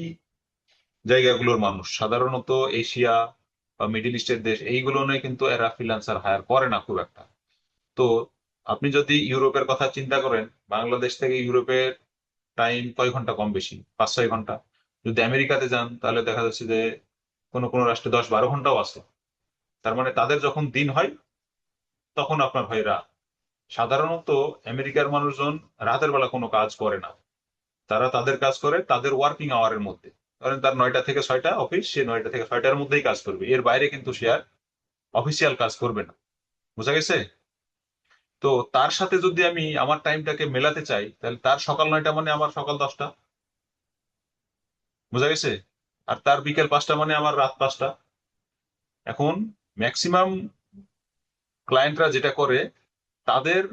জায়গাগুলোর মানুষ, সাধারণত এশিয়া বা মিডল ইস্টের দেশ এইগুলো নিয়ে কিন্তু এরা ফ্রিল্যান্সার হায়ার করে না খুব একটা। তো আপনি যদি ইউরোপের কথা চিন্তা করেন, বাংলাদেশ থেকে ইউরোপের টাইম কয় ঘন্টা কম বেশি? 5-6 ঘন্টা। যদি আমেরিকাতে যান তাহলে দেখা যাচ্ছে যে কোনো কোনো রাষ্ট্রে 10-12 ঘন্টাও আছে। তার মানে তাদের যখন দিন হয় তখন আপনার হয় রাত। সাধারণত আমেরিকার মানুষজন রাতের বেলা কোনো কাজ করে না, তারা তাদের কাজ করে তাদের ওয়ার্কিং আওয়ারের মধ্যে। ধরেন তার 9টা থেকে 6টা অফিস, সে 9টা থেকে 6টার মধ্যেই কাজ করবে, এর বাইরে কিন্তু সে আর অফিসিয়াল কাজ করবে না। বুঝা গেছে? তো তার সাথে যদি আমি আমার টাইমটাকে মেলাতে চাই তাহলে তার সকাল 9টা মানে আমার সকাল 10টা। বুঝা গেছে? আর তার বিকেল 5টা মানে আমার রাত 5টা। এখন ম্যাক্সিমাম ক্লায়েন্টরা যেটা করে, তাদের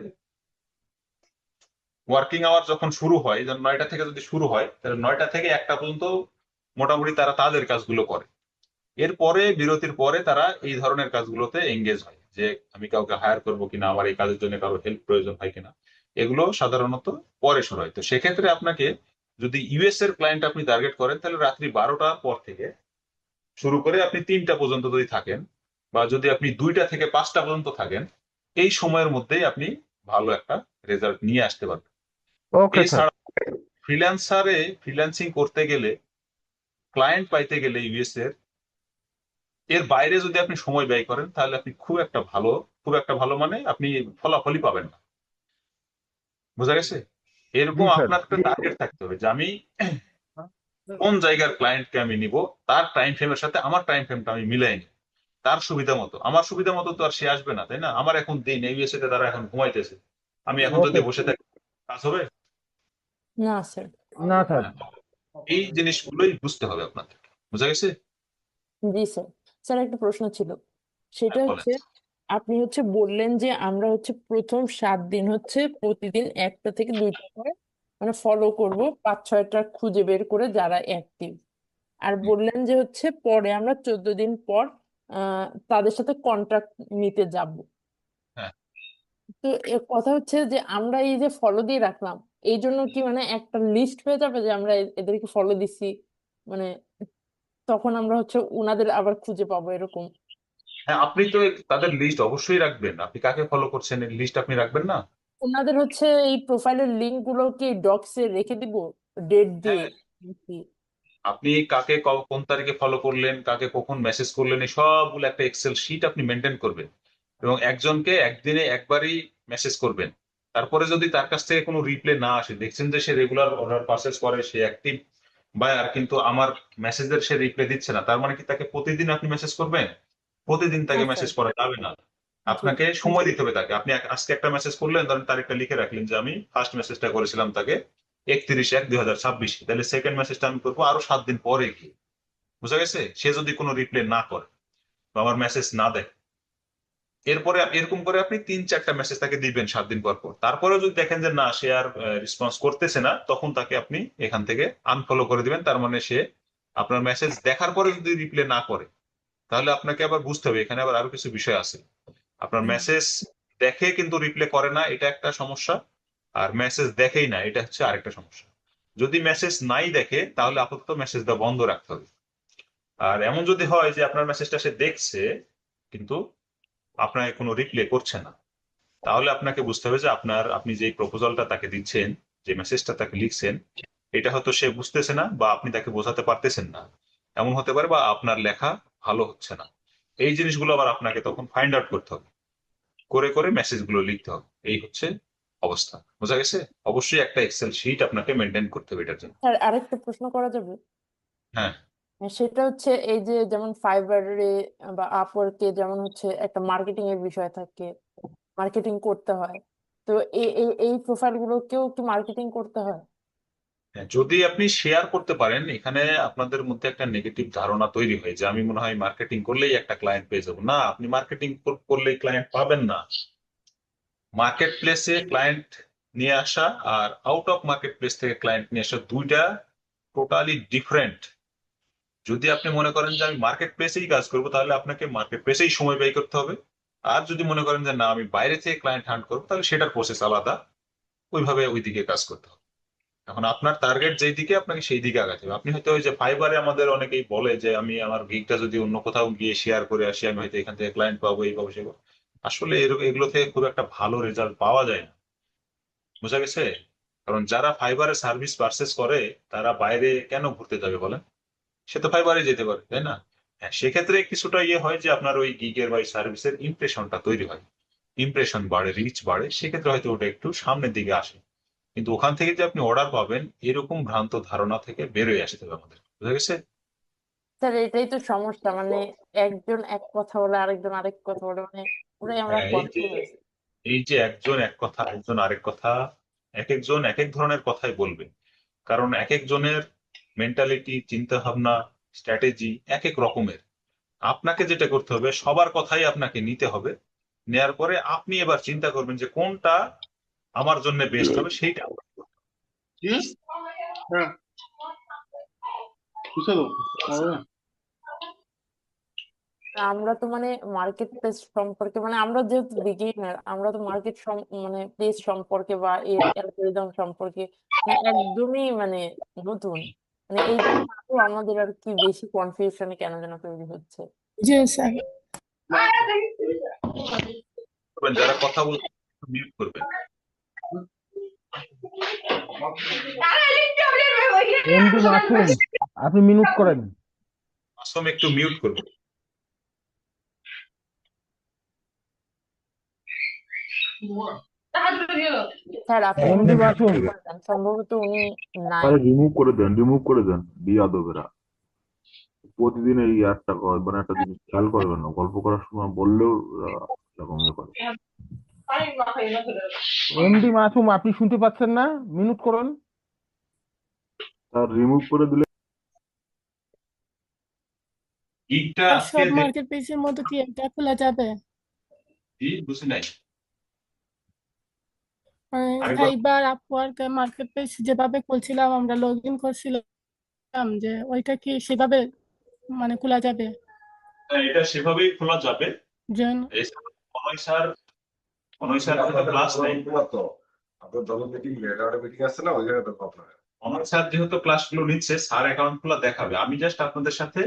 ওয়ার্কিং আওয়ার যখন শুরু হয়, যেমন 9টা থেকে যদি শুরু হয় তাহলে 9টা থেকে 1টা পর্যন্ত মোটামুটি তারা তাদের কাজগুলো করে। এরপরে বিরতির পরে তারা এই ধরনের কাজগুলোতে এঙ্গেজ হয়, যে আমি কাউকে হায়ার করবো কিনা, আমার এই কাজের জন্য কারো হেল্প প্রয়োজন হয় কিনা। এগুলো সাধারণত পরে শুরু হয়। তো সেক্ষেত্রে আপনাকে যদি ইউএস এর ক্লায়েন্ট আপনি টার্গেট করেন তাহলে রাত্রি 12টার পর থেকে শুরু করে আপনি 3টা পর্যন্ত যদি থাকেন, বা যদি আপনি 2টা থেকে 5টা পর্যন্ত থাকেন, এই সময়ের মধ্যেই আপনি ভালো একটা রেজাল্ট নিয়ে আসতে পারবেন। Okay sir. এছাড়া ফ্রিল্যান্সিং করতে গেলে, ক্লায়েন্ট পাইতে গেলে ইউএস এর বাইরে যদি আপনি সময় ব্যয় করেন তাহলে আপনি খুব একটা ভালো মানে আপনি ফলাফলই পাবেন না। বোঝা গেছে? জি এরকম স্যার। আপনার একটা টার্গেট থাকতে হবে যে আমি কোন জায়গার ক্লায়েন্টকে আমি নিব, তার টাইম ফ্রেমের সাথে আমার টাইম ফ্রেমটা আমি মিলাই নিই তার সুবিধা মতো। আমার সুবিধা মতো তো আর সে আসবে না, তাই না? আমার এখন দিন, ইউএসএ তে তারা এখন ঘুমাইতেছে, আমি এখন যদি ওকে। বসে থাকি কাজ হবে? না স্যার। না স্যার। হ্যাঁ, এই জিনিসগুলোই বুঝতে হবে আপনাদের। বুঝা গেছে? জি স্যার। স্যার একটা প্রশ্ন ছিল, সেটা হ্যাঁ, বলেন। হচ্ছে আপনি হচ্ছে বললেন যে আমরা হচ্ছে প্রথম 7 দিন হচ্ছে প্রতিদিন 1টা থেকে 2টা করে মানে ফলো করব, 5-6টা খুঁজে বের করে যারা অ্যাক্টিভ। আর হুম, বললেন যে হচ্ছে পরে আমরা 14 দিন পর তাদের সাথে কন্ট্রাক্ট নিতে যাব। হ্যাঁ। তো কথা হচ্ছে যে আমরা এই যে ফলো দিয়ে রাখলাম, এই জন্য কি মানে একটা লিস্ট হয়ে যাবে যে আমরা এদেরকে ফলো দিছি, মানে তখন আমরা হচ্ছে উনাদের আবার খুঁজে পাবো এরকম? হ্যাঁ, আপনি তো তাদের লিস্ট অবশ্যই রাখবেন। আপনি কাকে ফলো করছেন এর লিস্ট আপনি রাখবেন না? ওনাদের হচ্ছে এই প্রোফাইলের লিঙ্ক গুলো কি ডক্সে রেখে দিব ডেট দিয়ে? হ্যাঁ, নাকি? আপনি কাকে কোন তারিখে ফলো করলেন, কাকে কখন মেসেজ করলেন, এই সবগুলো একটা এক্সেল শিট আপনি মেনটেন করবেন, এবং একজনকে একদিনে একবারই মেসেজ করবেন। তারপরে যদি তার কাছ থেকে কোনো রিপ্লাই না আসে, দেখছেন যে সে রেগুলার অর্ডার পারচেজ করে, সে অ্যাক্টিভ বায়ার, কিন্তু আমার মেসেজের সে রিপ্লাই দিচ্ছে না, তার মানে কি তাকে প্রতিদিন আপনি মেসেজ করবেন? প্রতিদিন তাকে হ্যাঁ স্যার। মেসেজ করা যাবে না। জি। আপনাকে সময় দিতে হবে তাকে। আপনি আজকে একটা মেসেজ করলেন, ধরেন তারিখটা লিখে রাখলেন যে আমি ফার্স্ট মেসেজটা করেছিলাম তাকে 31/1/2026, তাহলে সেকেন্ড মেসেজটা আমি করবো আরো 7 দিন পরে গিয়ে। বুঝা গেছে? সে যদি কোনো রিপ্লাই না করে বা আমার মেসেজ না দেয়, এরপরে এরকম করে আপনি 3-4টা মেসেজ তাকে দিবেন 7 দিন পর পর। তারপরেও যদি দেখেন যে না, সে আর রেসপন্স করতেছে না, তখন তাকে আপনি এখান থেকে আনফলো করে দিবেন। তার মানে সে আপনার মেসেজ দেখার পরে যদি রিপ্লাই না করে, তাহলে আপনাকে আবার বুঝতে হবে এখানে আবার আরো কিছু বিষয় আছে। আপনার মেসেজ দেখে কিন্তু রিপ্লাই করে না, এটা একটা সমস্যা। আর মেসেজ দেখেই না, এটা হচ্ছে আরেকটা সমস্যা। যদি মেসেজ নাই দেখে তাহলে আপাতত মেসেজ দেওয়া বন্ধ রাখতে হবে। আর এমন যদি হয় যে আপনার মেসেজটা সে দেখছে কিন্তু আপনাকে কোনো রিপ্লাই করছে না, তাহলে আপনাকে বুঝতে হবে যে আপনি যে প্রপোজালটা তাকে দিচ্ছেন, যে মেসেজটা তাকে লিখছেন, এটা হয়তো সে বুঝতেছে না, বা আপনি তাকে বোঝাতে পারতেছেন না, এমন হতে পারে, বা আপনার লেখা ভালো হচ্ছে না। এই জিনিসগুলো আবার আপনাকে তখন ফাইন্ড আউট করতে হবে, করে করে মেসেজগুলো লিখতে হবে। এই হচ্ছে অবস্থা। বোঝা গেছে? অবশ্যই একটা এক্সেল শিট আপনাকে মেনটেন করতে হবে এটার জন্য। স্যার আরেকটা প্রশ্ন করা যাবে? হ্যাঁ, সেটা হচ্ছে এই যে যেমন ফাইবারে বা আপওয়ার্কে যেমন হচ্ছে একটা মার্কেটিং এর বিষয় থাকে, মার্কেটিং করতে হয়। তো এই প্রোফাইল গুলোকেও কি মার্কেটিং করতে হয়? হ্যাঁ, যদি আপনি শেয়ার করতে পারেন, এখানে আপনাদের মধ্যে একটা নেগেটিভ ধারণা তৈরি হয় যে আমি মনে হয় মার্কেটিং করলেই একটা ক্লায়েন্ট পেয়ে যাবো। না, আপনি মার্কেটিং করলেই ক্লায়েন্ট পাবেন না। মার্কেট প্লেসে ক্লায়েন্ট নিয়ে আসা আর আউট অফ মার্কেট প্লেস থেকে ক্লায়েন্ট নিয়ে আসা দুইটা টোটালি ডিফারেন্ট। যদি আপনি মনে করেন যে আমি মার্কেট প্লেসেই কাজ করবো, তাহলে আপনাকে মার্কেট প্লেসেই সময় ব্যয় করতে হবে। আর যদি মনে করেন যে না, আমি বাইরে থেকে ক্লায়েন্ট হান্ট করবো, তাহলে সেটার প্রসেস আলাদা। ওইভাবে ওই দিকে কাজ করতে হবে। এখন আপনার টার্গেট যেই দিকে আপনাকে সেই দিকে আগাতে হবে। আপনি হয়তো ওই যে ফাইবারে আমাদের অনেকেই বলে যে আমি আমার গিগটা যদি অন্য কোথাও গিয়ে শেয়ার করে আসি আমি হয়তো এখান থেকে ক্লায়েন্ট পাবো, এই পাবো সেই পাবো। আসলে এরকম এগুলো থেকে খুব একটা ভালো রেজাল্ট পাওয়া যায় না, বোঝা গেছে? কারণ যারা ফাইবারে সার্ভিস পারচেস করে তারা বাইরে কেন ঘুরতে যাবে বলেন? সে তো ফাইবারে যেতে পারে, তাই না? হ্যাঁ, সেক্ষেত্রে কিছুটা ইয়ে হয় যে আপনার ওই গিগের বা সার্ভিসের ইমপ্রেশনটা তৈরি হয়, ইমপ্রেশন বাড়ে, রিচ বাড়ে, সেক্ষেত্রে হয়তো ওটা একটু সামনের দিকে আসে। কিন্তু ওখান থেকে যে আপনি অর্ডার পাবেন এরকম ভ্রান্ত ধারণা থেকে বেরোয় আসতে হবে আমাদের, বুঝা গেছে? স্যার এটাই তো সমস্যা, মানে একজন এক কথা বলে আরেকজন আরেক কথা বলে, মানে পুরাই আমরা হ্যাঁ, কনফিউজ। এই যে একজন এক কথা একজন আরেক কথা, এক একজন এক এক ধরনের কথাই বলবে। কারণ এক একজনের মেন্টালিটি, চিন্তা ভাবনা, স্ট্র্যাটেজি এক এক রকমের। আপনাকে যেটা করতে হবে সবার কথাই আপনাকে নিতে হবে, নেয়ার পরে আপনি এবার চিন্তা করবেন যে কোনটা আমার জন্য বেস্ট হবে সেইটা আপনার করতে হবে। কি হ্যাঁ বুঝছো তো হবে না। আমরা তো মানে মার্কেট প্লেস সম্পর্কে, মানে আমরা যেহেতু বিগিনার, আমরা তো মার্কেট মানে প্লেস সম্পর্কে বা এর অ্যালগরিদম সম্পর্কে মানে একদমই মানে নতুন। মানে এই জন্য আরো আমাদের আর কি বেশি কনফিউশনে কেন যেন তৈরি হচ্ছে। জি স্যার। করবেন, যারা কথা বলছেন মিউট করবেন। এমডি মাসুম, আপনি মিউট করেন। মাসুম একটু মিউট করবেন। স্যার আপনি এমডি মাসুম, করে দেন, সম্ভবত উনি নাই। আরে রিমুভ করে দেন বিয়াদবেরা। প্রতিদিন এই একটা মানে একটা জিনিস খেয়াল করবেন না, গল্প করার সময় বললেও এরকম ইয়ে করে। এমডি মাসুম, আপনি শুনতে পাচ্ছেন না? মিউট করুন। তার রিমুভ করে দিলে গিগটা আর আজকে সব মার্কেট প্লেসের মতো কি এটা খোলা যাবে? বুঝি নাই, মানে আরেকবার। ফাইবার, আপওয়ার্ক, মার্কেট প্লেস যেভাবে খুলছিলাম আমরা, লগ ইন করছিলাম, যে ওইটা কি সেভাবে মানে খোলা যাবে? হ্যাঁ, এটা সেভাবেই খোলা যাবে। যেন এছাড়া অনয় স্যার হয়তো ক্লাস নেই। অনয় স্যার যেহেতু ক্লাসগুলো নিচ্ছে, স্যার অ্যাকাউন্ট গুলো দেখাবে। আমি জাস্ট আপনাদের সাথে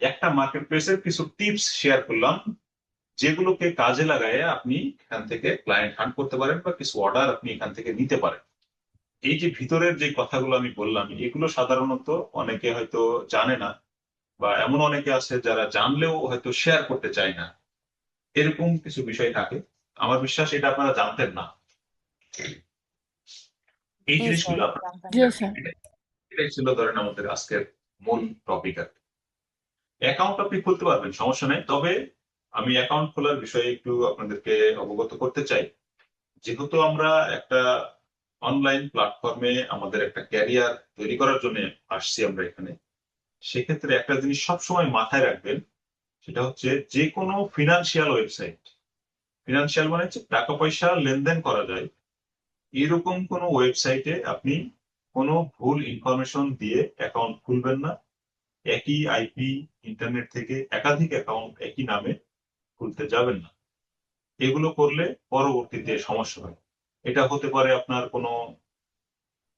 একটা মার্কেট প্লেসের কিছু টিপস শেয়ার করলাম, যেগুলোকে কাজে লাগায় আপনি এখান থেকে ক্লায়েন্ট হান্ট করতে পারেন বা কিছু অর্ডার আপনি এখান থেকে নিতে পারেন। এই যে ভিতরের যে কথাগুলো আমি বললাম এগুলো সাধারণত অনেকে হয়তো জানে না, বা এমন অনেকে আছে যারা জানলেও হয়তো শেয়ার করতে চায় না, এরকম কিছু বিষয় থাকে। আমার বিশ্বাস এটা আপনারা জানতেন না, এই জি স্যার, জিনিসগুলো আপনারা জানতাম জি না। স্যার। এটাই ছিল ধরেন আমাদের আজকের মূল টপিক আর কি। অ্যাকাউন্ট আপনি খুলতে পারবেন, সমস্যা নেই, তবে আমি অ্যাকাউন্ট খোলার বিষয়ে একটু আপনাদেরকে অবগত করতে চাই। যেহেতু আমরা একটা অনলাইন প্ল্যাটফর্মে আমাদের একটা ক্যারিয়ার তৈরি করার জন্য আসছি আমরা এখানে, সেক্ষেত্রে একটা জিনিস সবসময় মাথায় রাখবেন, সেটা হচ্ছে যে কোনো ফিনান্সিয়াল ওয়েবসাইট, ফিনান্সিয়াল মানে হচ্ছে টাকা পয়সা লেনদেন করা যায়, এরকম কোনো ওয়েবসাইটে আপনি কোনো ভুল ইনফরমেশন দিয়ে অ্যাকাউন্ট খুলবেন না। একই আইপি ইন্টারনেট থেকে একাধিক অ্যাকাউন্ট একই নামে খুলতে যাবেন না। এগুলো করলে পরবর্তীতে সমস্যা হয়। এটা হতে পারে আপনার কোনো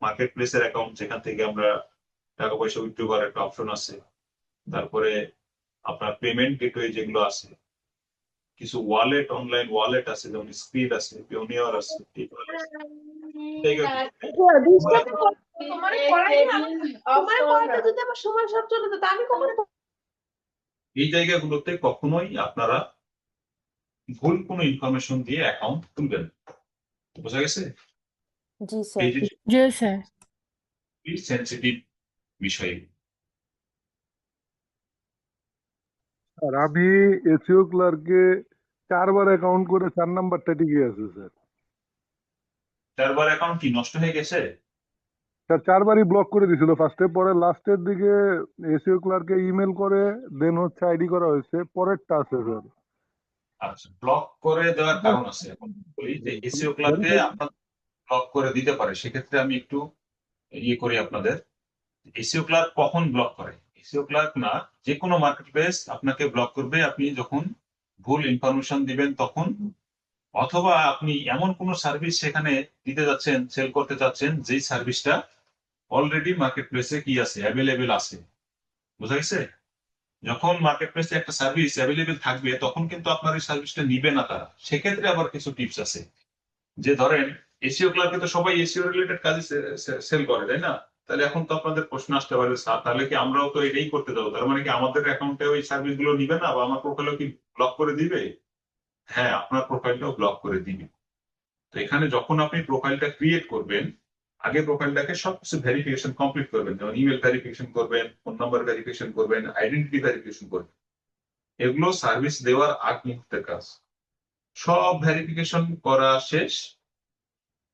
মার্কেট প্লেসের অ্যাকাউন্ট যেখান থেকে আমরা টাকা পয়সা উইথড্র করার একটা অপশন আছে, তারপরে আপনার পেমেন্ট গেটওয়ে যেগুলো আছে, কিছু ওয়ালেট, অনলাইন ওয়ালেট আছে, যেমন স্পিড আছে, পিওনিয়ার আছে, PayPal আছে। এই জায়গাগুলোতে কখনোই আপনারা ভুল কোনো ইনফরমেশন দিয়ে অ্যাকাউন্ট খুলবেন না। বোঝা গেছে? জি স্যার। এই যে জি স্যার। সেন্সিটিভ বিষয়। আর আমি এসিও ক্লার্কে 4 বার অ্যাকাউন্ট করে 4 নাম্বারটা টিকে আছে স্যার। সার্ভার অ্যাকাউন্ট কি নষ্ট হয়ে গেছে? স্যার 4 বারই ব্লক করে দিছিল ফার্স্টে, পরে লাস্টের দিকে এসিও ক্লার্কে ইমেল করে দেন হচ্ছে আইডি করা হয়েছে, পরেরটা আছে স্যার। আচ্ছা, ব্লক করে দেওয়ার কারণ আছে। এখন বলি যে এসইও ক্লার্কে আপনার ব্লক করে দিতে পারে, সেক্ষেত্রে আমি একটু ইয়ে করি আপনাদের। এসইও ক্লার্ক কখন ব্লক করে? এসইও ক্লার্ক না, যে কোনো মার্কেট প্লেস আপনাকে ব্লক করবে আপনি যখন ভুল ইনফরমেশন দিবেন তখন, অথবা আপনি এমন কোনো সার্ভিস সেখানে দিতে যাচ্ছেন, সেল করতে চাচ্ছেন, যেই সার্ভিসটা অলরেডি মার্কেট প্লেসে কি আছে, অ্যাভেলেবেল আছে। বুঝা গেছে? যখন মার্কেট প্লেসে একটা সার্ভিস অ্যাভেলেবেল থাকবে তখন কিন্তু আপনার ওই সার্ভিসটা নিবে না তারা। সেক্ষেত্রে আবার কিছু টিপস আছে, যে ধরেন এসিও ক্লার্কে তো সবাই এসিও রিলেটেড কাজে সেল করে, তাই না? তাহলে এখন তো আপনাদের প্রশ্ন আসতে পারে, স্যার তাহলে কি আমরাও তো এটাই করতে যাবো, তার মানে কি আমাদের অ্যাকাউন্টে ওই সার্ভিস গুলো নিবে না বা আমার প্রোফাইলও কি ব্লক করে দিবে? হ্যাঁ, আপনার প্রোফাইলটাও ব্লক করে দিবে। তো এখানে যখন আপনি প্রোফাইলটা ক্রিয়েট করবেন, আগে প্রোফাইলটাকে সবকিছু ভেরিফিকেশন কমপ্লিট করবেন, যেমন ইমেল ভেরিফিকেশন করবেন, ফোন নাম্বার ভেরিফিকেশন করবেন, আইডেন্টিটি ভেরিফিকেশন করবেন। এগুলো সার্ভিস দেওয়ার আগ মুহূর্তের কাজ। সব ভেরিফিকেশন করা শেষ,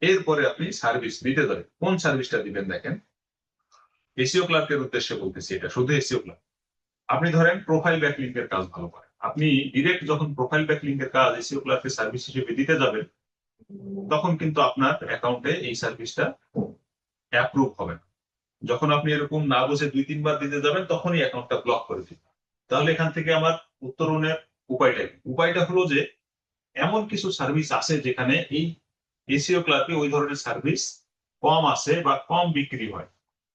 এরপরে আপনি সার্ভিস দিতে যাবেন। কোন সার্ভিসটা দিবেন দেখেন, এসিও ক্লার্কের উদ্দেশ্যে বলতেছি, এটা শুধু এসিও ক্লার্ক। আপনি ধরেন প্রোফাইল ব্যাকলিংকের কাজ ভালো করেন, আপনি ডিরেক্ট যখন প্রোফাইল ব্যাকলিংকের কাজ এসিও ক্লার্কের সার্ভিস হিসেবে দিতে যাবেন, তখন কিন্তু আপনার অ্যাকাউন্টে এই সার্ভিসটা অ্যাপ্রুভ হবে না। যখন আপনি এরকম না বুঝে 2-3 বার দিতে যাবেন, তখনই অ্যাকাউন্টটা ব্লক করে দিবেন। তাহলে এখান থেকে আমার উত্তরণের উপায়টা কি? উপায়টা হলো যে এমন কিছু সার্ভিস আছে যেখানে এই এসিও ক্লার্কে ওই ধরনের সার্ভিস কম আছে বা কম বিক্রি হয়।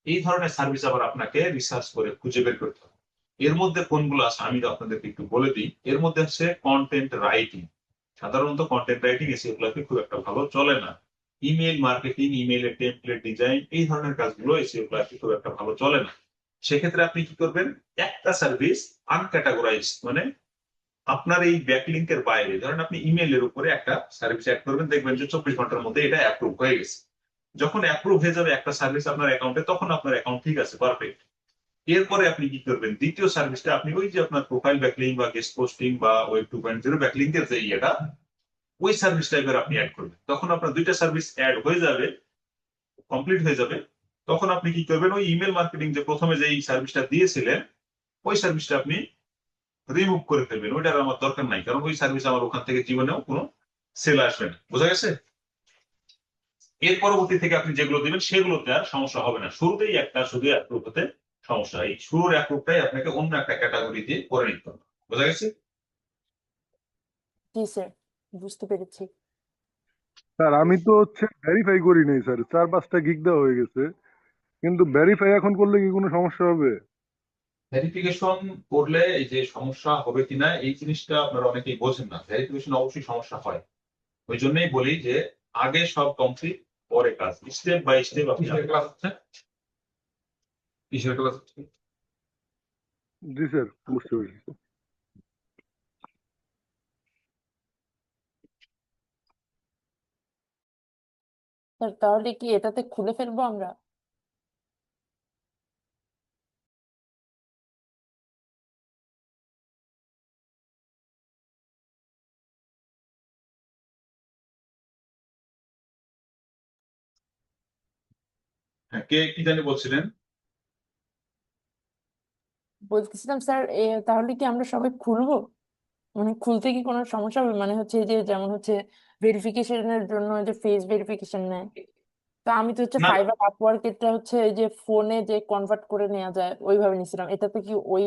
এই ধরনের সার্ভিস আবার আপনাকে রিসার্চ করে খুঁজে বের করতে হবে। এর মধ্যে কোনগুলো আছে আমি আপনাদেরকে একটু বলে দিই। এর মধ্যে হচ্ছে কন্টেন্ট রাইটিং। সাধারণত কন্টেন্ট রাইটিং এসিও ক্লার্কে খুব একটা ভালো চলে না। ইমেল মার্কেটিং, ইমেইলের টেমপ্লেট ডিজাইন, এই ধরনের কাজগুলো এসিও ক্লার্কে খুব একটা ভালো চলে না। সেক্ষেত্রে আপনি কি করবেন, একটা সার্ভিস আনক্যাটাগরাইজ, মানে আপনার এই ব্যাকলিংকের বাইরে, ধরেন আপনি ইমেলের উপরে একটা সার্ভিস অ্যাড করবেন, দেখবেন যে 24 ঘন্টার মধ্যে এটা অ্যাপ্রুভ হয়ে গেছে। যখন অ্যাপ্রুভ হয়ে যাবে একটা সার্ভিস আপনার অ্যাকাউন্টে, তখন আপনার অ্যাকাউন্ট ঠিক আছে, পারফেক্ট। এরপরে আপনি কি করবেন, দ্বিতীয় সার্ভিসটা আপনি ওই যে আপনার প্রোফাইল ব্যাকলিং বা গেস্ট পোস্টিং বা ওয়েব 2.0 ব্যাকলিংকের যে ইয়েটা, ওই সার্ভিস টাইপের আপনি অ্যাড করবেন। তখন আপনার দুইটা সার্ভিস অ্যাড হয়ে যাবে, কমপ্লিট হয়ে যাবে। তখন আপনি কি করবেন, ওই ইমেল মার্কেটিং যে প্রথমে যে সার্ভিসটা দিয়েছিলেন, ওই সার্ভিসটা আপনি রিমুভ করে ফেলবেন। ওইটার আমার দরকার নাই, কারণ ওই সার্ভিস আমার ওখান থেকে জীবনেও কোনো সেল আসবে না। বোঝা গেছে? এর পরবর্তী থেকে আপনি যেগুলো দিবেন সেগুলোতে আর সমস্যা হবে না। শুরুতেই একটা শুধু অ্যাপ্রুভ হতে সমস্যা, এই শুরুর অ্যাপ্রুভটাই আপনাকে অন্য একটা ক্যাটাগরি দিয়ে করে নিতে হবে। বোঝা গেছে? জি স্যার, বুঝতে পেরেছি। স্যার আমি তো ভেরিফাই করি নাই স্যার, 4-5টা গিগ দেওয়া হয়ে গেছে, কিন্তু ভেরিফাই এখন করলে কি কোনো সমস্যা হবে? ভেরিফিকেশন করলে এই যে সমস্যা হবে কিনা এই জিনিসটা আপনারা অনেকেই বোঝেন না। ভেরিফিকেশন অবশ্যই সমস্যা হয়, ওই জন্যই বলি যে আগে সব কমপ্লিট, পরে কাজ। স্টেপ বাই স্টেপ আপনি ক্লাস হচ্ছে, কিসের ক্লাস হচ্ছে? জি স্যার, বুঝতে পেরেছি। স্যার তাহলে কি এটাতে খুলে ফেলবো আমরা? হ্যাঁ, কে কি জানি বলছিলেন? বলতেছিলাম স্যার, তাহলে কি আমরা সবাই খুলবো? মানে খুলতে কি কোনো সমস্যা হবে? মানে হচ্ছে এই যে যেমন হচ্ছে ভেরিফিকেশনের জন্য যে ফেস ভেরিফিকেশন নেয়, তো আমি তো হচ্ছে না, ফাইবার আপওয়ার্কেরটা হচ্ছে এই যে ফোনে যে কনভার্ট করে নেওয়া যায় ওইভাবে নিছিলাম। এটাতে কি ওই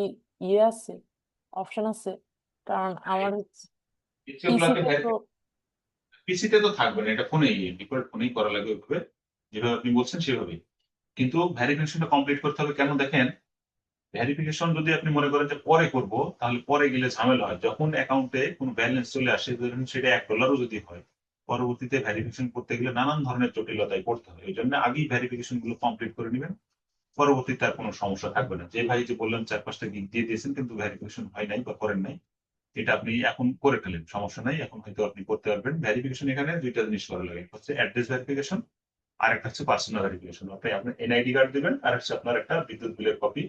ইয়ে আছে, অপশন আছে? কারণ আমার হচ্ছে এগুলাকে পিসিতে তো। পিসিতে তো থাকবে না, এটা ফোনেই, ডিফল্ট ফোনেই করা লাগবে ওইভাবে, যেভাবে আপনি বলছেন সেভাবেই। কিন্তু ভেরিফিকেশনটা কমপ্লিট করতে হবে কেন দেখেন, ভেরিফিকেশন যদি আপনি মনে করেন যে পরে করব, তাহলে পরে গেলে ঝামেলা হয়। যখন অ্যাকাউন্টে কোনো ব্যালেন্স চলে আসে, ধরুন সেটা $1 যদি হয়, পরবর্তীতে ভেরিফিকেশন করতে গেলে নানান ধরনের জটিলতায় পড়তে হয়। এই জন্য আগেই ভেরিফিকেশন গুলো কমপ্লিট করে নেবেন, পরবর্তীতে আর কোনো সমস্যা থাকবে না। যে ভাই যে বললেন 4-5টা গিগ দিয়ে দিয়েছেন কিন্তু ভেরিফিকেশন হয় নাই বা করেন নাই, এটা আপনি এখন করে ফেলেন, সমস্যা নাই, এখন হয়তো আপনি করতে পারবেন। ভেরিফিকেশন এখানে দুইটা জিনিস করা লাগে, একটা হচ্ছে অ্যাড্রেস ভেরিফিকেশন, আর একটা হচ্ছে পার্সোনাল ভেরিফিকেশন। আপনি আপনার এনআইডি কার্ড দিবেন, আর হচ্ছে আপনার একটা বিদ্যুৎ বিলের কপি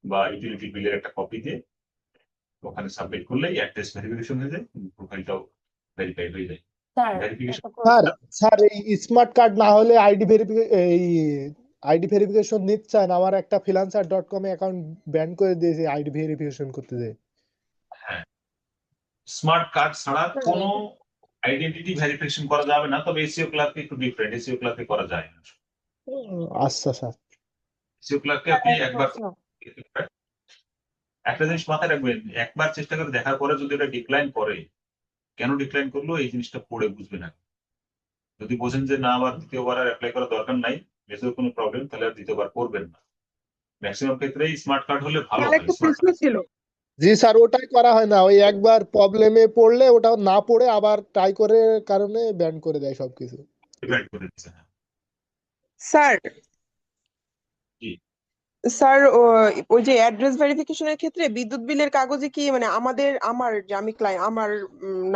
বা ইউটিলিটি বিলের একটা কপি দিয়ে ওখানে সাবমিট করলেই অ্যাড্রেস ভেরিফিকেশন হয়ে যায়, প্রোফাইলটাও ভেরিফাই হয়ে যায়। স্যার ভেরিফিকেশন একটা স্যার প্রশ্ন। স্যার এই স্মার্ট কার্ড না হলে আইডি ভেরিফিকেশন নিচ্ছেন, আমার একটা freelancer.com অ্যাকাউন্ট ব্যান করে দিয়েছে আইডি ভেরিফিকেশন করতে যেয়ে। হ্যাঁ, স্মার্ট কার্ড ছাড়া স্যার, কোনো আইডেন্টিটি ভেরিফিকেশন করা যাবে না, তবে এসিও ক্লার্কে একটু ডিফারেন্ট, এসিও ক্লার্কে করা যায় না। আচ্ছা স্যার। এসিও ক্লার্কে স্যার, আপনি একটা একবার, প্রশ্ন। একটা জিনিস মাথায় রাখবেন, একবার চেষ্টা করে দেখার পরে যদি ওটা ডিক্লাইন করে, কেন ডিক্লাইন করলো এই জিনিসটা পড়ে বুঝবেন না। যদি বোঝেন যে না আমার দ্বিতীয়বার আর অ্যাপ্লাই করার দরকার নাই, মেজর কোনো প্রবলেম, তাহলে আর দ্বিতীয়বার করবেন না। ম্যাক্সিমাম ক্ষেত্রেই স্মার্ট কার্ড হলে ভালো স্যার হয়। একটা স্মার্ট প্রশ্ন ছিল। জি স্যার, ওটাই করা হয় না, ওই একবার প্রবলেমে পড়লে ওটা না পড়ে আবার ট্রাই করে কারণে ব্যান করে দেয় সবকিছু। ডিপেন্ড করে দিচ্ছে। হ্যাঁ, স্যার জি। স্যার ওই যে অ্যাড্রেস ভেরিফিকেশনের ক্ষেত্রে বিদ্যুৎ বিলের কাগজে কি মানে আমার যে আমি ক্লায়েন্ট আমার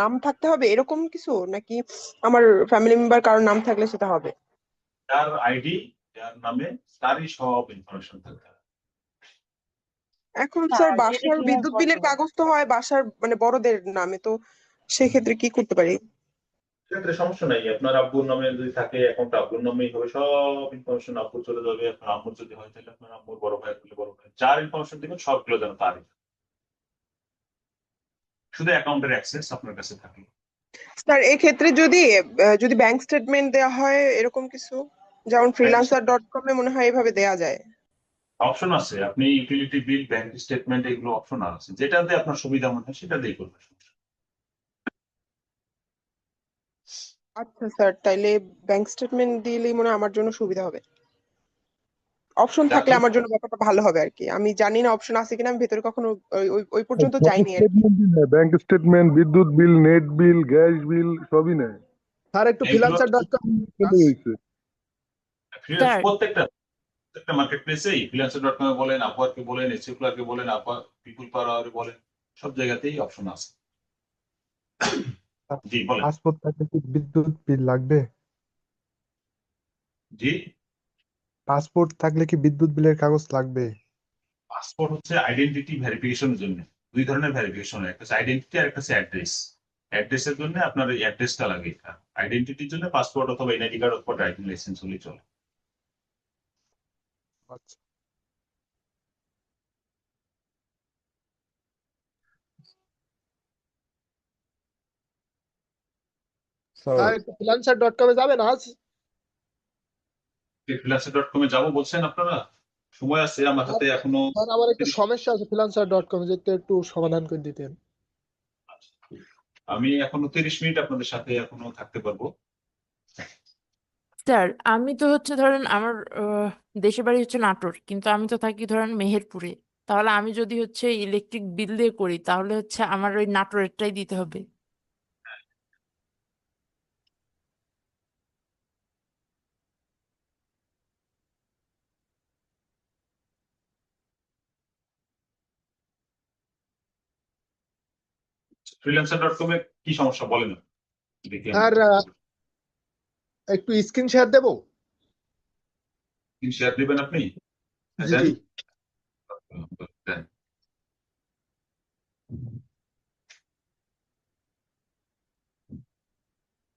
নাম থাকতে হবে এরকম কিছু, নাকি আমার ফ্যামিলি মেম্বার কারোর নাম থাকলে সেটা হবে? যার আইডি, যার নামে, তারই সব ইনফরমেশন থাকতে হবে। এখন তা স্যার এটা বাসার কিভাবে বিদ্যুৎ বিলের পসিবল? কাগজ তো হয় বাসার মানে বড়দের নামে, তো সেক্ষেত্রে কি করতে পারি? সেক্ষেত্রে সমস্যা নাই, আপনার আব্বুর নামে যদি থাকে অ্যাকাউন্ট আব্বুর নামেই হবে, সব ইনফরমেশন আব্বুর চলে যাবে। আপনার আম্মুর যদি হয় তাহলে আপনার আম্মুর, বড় ভাই বলে বড় ভাই, যার ইনফরমেশন দিবেন সবগুলো যেন তারই, শুধু অ্যাকাউন্টের অ্যাক্সেস আপনার কাছে থাকে। স্যার এক্ষেত্রে যদি ব্যাংক স্টেটমেন্ট দেওয়া হয় এরকম কিছু, যেমন freelancer.com মনে হয় এভাবে দেয়া যায়। অপশন আছে, আপনি ইউটিলিটি বিল, ব্যাংক স্টেটমেন্ট, এগুলো অপশন আছে, যেটাতে আপনার সুবিধা মনে হয় সেটা দিয়ে করবেন। আচ্ছা স্যার, তাইলে ব্যাংক স্টেটমেন্ট দিলেই মনে হয় আমার জন্য সুবিধা হবে। অপশন যার থাকলে জন্য আমার জন্য ব্যাপারটা ভালো হবে আর কি। আমি জানি না অপশন আছে কিনা, আমি ভেতরে কখনো ওই পর্যন্ত সব যাইনি আর কি। স্টেটমেন্টই নেয়, ব্যাংক স্টেটমেন্ট, বিদ্যুৎ বিল, নেট বিল, গ্যাস বিল সবই নেয়। স্যার একটু এগুলো freelancer.com চলে হয়েছে। স্যার প্রত্যেকটা মার্কেট প্লেসেই, ফ্রিল্যান্সার.কম এ বলেন, আপওয়ার্কে বলেন, এসিওক্লার্কে বলেন, পিপুল পাওয়ার আওয়ারে বলেন, সব জায়গাতেই অপশন আছে। জি বলেন। পাসপোর্ট থাকলে কি বিদ্যুৎ বিল লাগবে? জি, পাসপোর্ট থাকলে কি বিদ্যুৎ বিলের কাগজ লাগবে? পাসপোর্ট হচ্ছে আইডেন্টিটি ভেরিফিকেশনের জন্য। দুই ধরনের ভেরিফিকেশন, একটা হচ্ছে আইডেন্টিটি আর একটা হচ্ছে অ্যাড্রেস। অ্যাড্রেসের জন্য আপনার এই অ্যাড্রেসটা লাগে, আইডেন্টিটির জন্য পাসপোর্ট অথবা এনআইডি কার্ড অথবা ড্রাইভিং লাইসেন্স হলেই চলে। আচ্ছা স্যার স্যার একটু freelancer.com যাবেন আজ? ফ্রিল্যান্সার.কম এ যাবো বলছেন আপনারা? সময় আছে আমার স্যার হাতে এখনো। স্যার, আমার একটু সমস্যা আছে freelancer.com, যদি একটু সমাধান করে দিতেন। আমি এখনো 30 মিনিট আপনাদের সাথে এখনো থাকতে পারবো। স্যার আমি তো হচ্ছে ধরেন আমার দেশের বাড়ি হচ্ছে নাটোর, কিন্তু আমি তো থাকি ধরেন মেহেরপুরে। তাহলে আমি যদি হচ্ছে ইলেকট্রিক বিল দিয়ে করি তাহলে হচ্ছে আমার ওই নাটোরেরটাই দিতে হবে। ফ্রিল্যান্সার.কম এ কি সমস্যা বলেন, দেখি আমি স্যার একটু স্ক্রিন শেয়ার দেবো? শেয়ার দিবেন আপনি? হ্যাঁ, জি দেন। জি। দেন।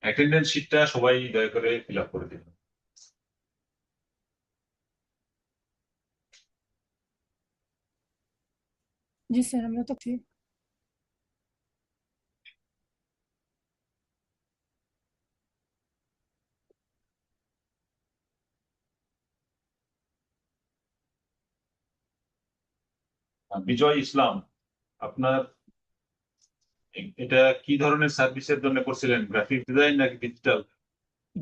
অ্যাটেন্ডেন্স শিটটা সবাই দয়া করে ফিল আপ করে দিন। জি স্যার, আমরা তো ফ্রি। বিজয় ইসলাম, আপনার এটা কি ধরনের সার্ভিসের জন্য করছিলেন? গ্রাফিক ডিজাইন নাকি ডিজিটাল?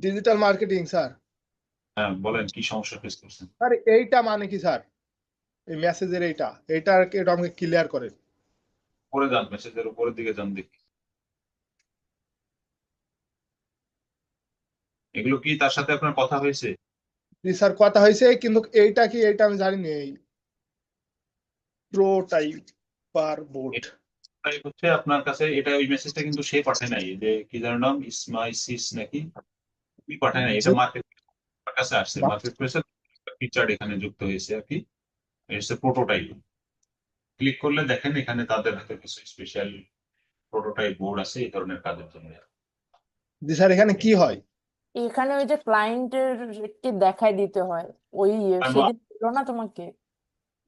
Digital marketing sir. হ্যাঁ, বলেন কি সমস্যা ফেস করছেন। স্যার এইটা মানে কি স্যার, এই মেসেজের এটা এটা আমাকে ক্লিয়ার করেন। পরে যান, মেসেজের উপরের দিকে যান দেখি। এগুলো কি তার সাথে আপনার কথা হয়েছে? জি স্যার, কথা হয়েছে, কিন্তু এইটা কি, এইটা আমি জানি না। এই প্রো টাইপার বোর্ড। এটাই হচ্ছে আপনার কাছে, এটা ওই মেসেজটা কিন্তু সে পাঠায় নাই, যে কি যেন নাম, ইসমাইসিস নাকি, কি পাঠায় নাই, এটা মার্কেট কাছে আসছে। মার্কেট প্লেসের ফিচার এখানে যুক্ত হয়েছে আর কি। এটা প্রোটোটাইপ। ক্লিক করলে দেখেন এখানে তাদের হাতে কিছু স্পেশাল প্রোটোটাইপ বোর্ড আছে এই ধরনের কাজের জন্য। জি স্যার, এখানে কি হয়? এখানে ওই যে ক্লায়েন্টের কে দেখাই দিতে হয়, ওই সেদিন ছিল না তোমাকে?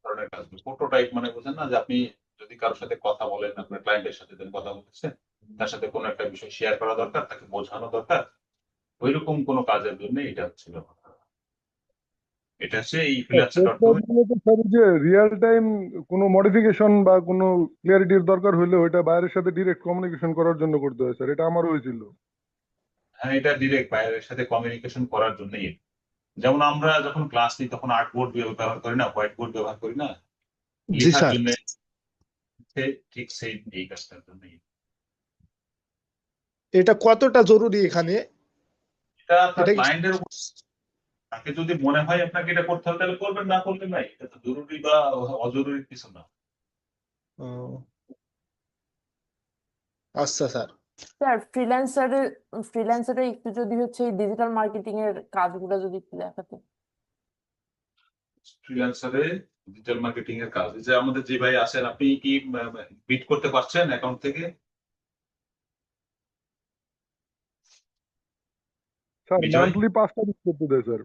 ধরনের কাজ, প্রোটোটাইপ মানে বোঝেন না, যে আপনি যদি কারোর সাথে কথা বলেন, আপনার ক্লায়েন্টের সাথে যদি কথা বলতেছেন, তার সাথে কোনো একটা বিষয় শেয়ার করা দরকার, তাকে বোঝানো দরকার, ওইরকম কোনো কাজের জন্য এটা হচ্ছিল। এটা হচ্ছে এই ফ্রিল্যান্সার ডট কম। ওয়েবসাইট গুলো তো স্যার যে রিয়েল টাইম কোনো মডিফিকেশন বা কোনো ক্লিয়ারিটির দরকার হইলে ওইটা বাইরের সাথে ডিরেক্ট কমিউনিকেশন করার জন্য করতে হয় স্যার, এটা আমার হয়েছিল। হ্যাঁ, এটা ডিরেক্ট বাইরের সাথে কমিউনিকেশন করার জন্যই। যেমন আমরা যখন ক্লাস নিই তখন আর্ট বোর্ড ব্যবহার করি না, হোয়াইট বোর্ড ব্যবহার করি না জি লেখার স্যার। জন্য, ঠিক সেই এই কাজটার জন্যই। এটা কতটা জরুরি এখানে? এটা আপনার এটা কি ক্লায়েন্টের উপর, তাকে যদি মনে হয় আপনাকে এটা করতে হবে তাহলে করবেন, না করলে নাই। এটা তো জরুরি বা অজরুরি কিছু না। ও, আচ্ছা স্যার। স্যার ফ্রিল্যান্সারে একটু যদি হচ্ছে ডিজিটাল মার্কেটিং এর কাজগুলো যদি একটু দেখাতেন। ফ্রিল্যান্সারে ডিজিটাল মার্কেটিং এর কাজ, যে আমাদের যে ভাই আছেন, আপনি কি বিট করতে পারছেন অ্যাকাউন্ট থেকে? স্যার বিজয়, মান্থলি 5টা বিট করতে দেয় স্যার।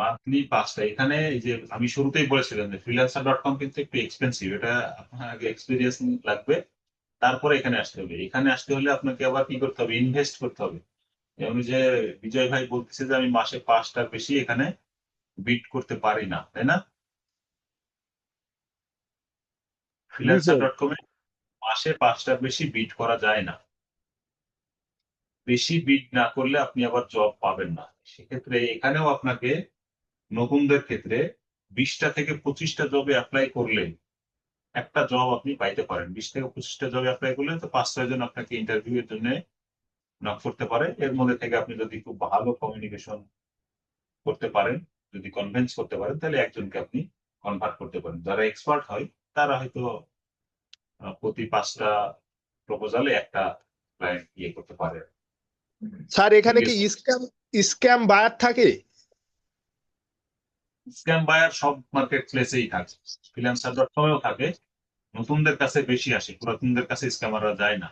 মান্থলি 5টা। এখানে এই যে আমি শুরুতেই বলেছিলাম যে ফ্রিল্যান্সার ডট কম কিন্তু একটু এক্সপেন্সিভ, এটা আপনার আগে এক্সপিরিয়েন্স লাগবে, তারপরে এখানে আসতে হবে। এখানে আসতে হলে আপনাকে আবার কি করতে হবে, ইনভেস্ট করতে হবে। যেমন যে বিজয় ভাই বলতেছে যে আমি মাসে 5টার বেশি এখানে বিট করতে পারি না, তাই না? জি ফ্রিল্যান্সার স্যার। ডট কমে মাসে 5টার বেশি বিট করা যায় না। বেশি বিট না করলে আপনি আবার জব পাবেন না। সেক্ষেত্রে এখানেও আপনাকে নতুনদের ক্ষেত্রে 20টা থেকে 25টা জবে অ্যাপ্লাই করলে একটা জব আপনি পাইতে পারেন। 20 থেকে 25টা জবে অ্যাপ্লাই করলে তো 5-6 জন আপনাকে ইন্টারভিউ এর জন্য নক করতে পারে। এর মধ্যে থেকে আপনি যদি খুব ভালো কমিউনিকেশন করতে পারেন, যদি কনভিন্স করতে পারেন, তাহলে একজনকে আপনি কনভার্ট করতে পারেন। যারা এক্সপার্ট হয় তারা হয়তো প্রতি 5টা প্রপোজালে একটা ক্লায়েন্ট ইয়ে করতে পারে। স্যার এখানে কি engage স্ক্যাম স্ক্যাম বায়ার থাকে? স্ক্যাম বায়ার সব মার্কেট প্লেসেই থাকে, ফ্রিল্যান্সার ডট কমেও থাকে। নতুনদের কাছে বেশি আসে, পুরাতনদের কাছে স্ক্যামাররা যায় না।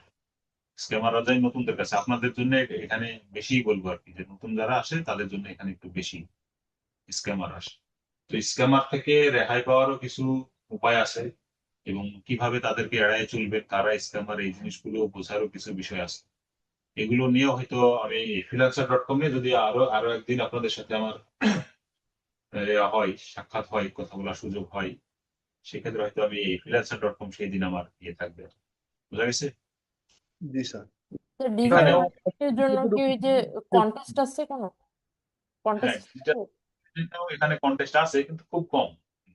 স্ক্যামাররা যায় নতুনদের কাছে। আপনাদের জন্য এখানে বেশি বলবো আর কি, যে নতুন যারা আসে তাদের জন্য এখানে একটু বেশি স্ক্যামার আসে। তো স্ক্যামার থেকে রেহাই পাওয়ারও কিছু উপায় আছে, এবং কিভাবে তাদেরকে এড়ায় চলবে, কারা স্ক্যামার, এই জিনিসগুলো বোঝারও কিছু বিষয় আছে। এগুলো নিয়ে হয়তো আমি ফ্রিল্যান্সার ডট কমে যদি আরো আরো একদিন আপনাদের সাথে আমার হয়, সাক্ষাৎ হয়, কথা বলার সুযোগ হয়, সেক্ষেত্রে হয়তো আমি ফ্রিল্যান্সার ডট কম সেই দিন আমার ইয়ে থাকবে। বুঝা গেছে? জি স্যার। ডিজিটাল এখানেও মার্কেটিং এর জন্য কি ওই যে কন্টেস্ট আছে কোনো হ্যাঁ, কন্টেস্ট? ডিজিটাল এখানে কন্টেস্ট আছে কিন্তু খুব কম,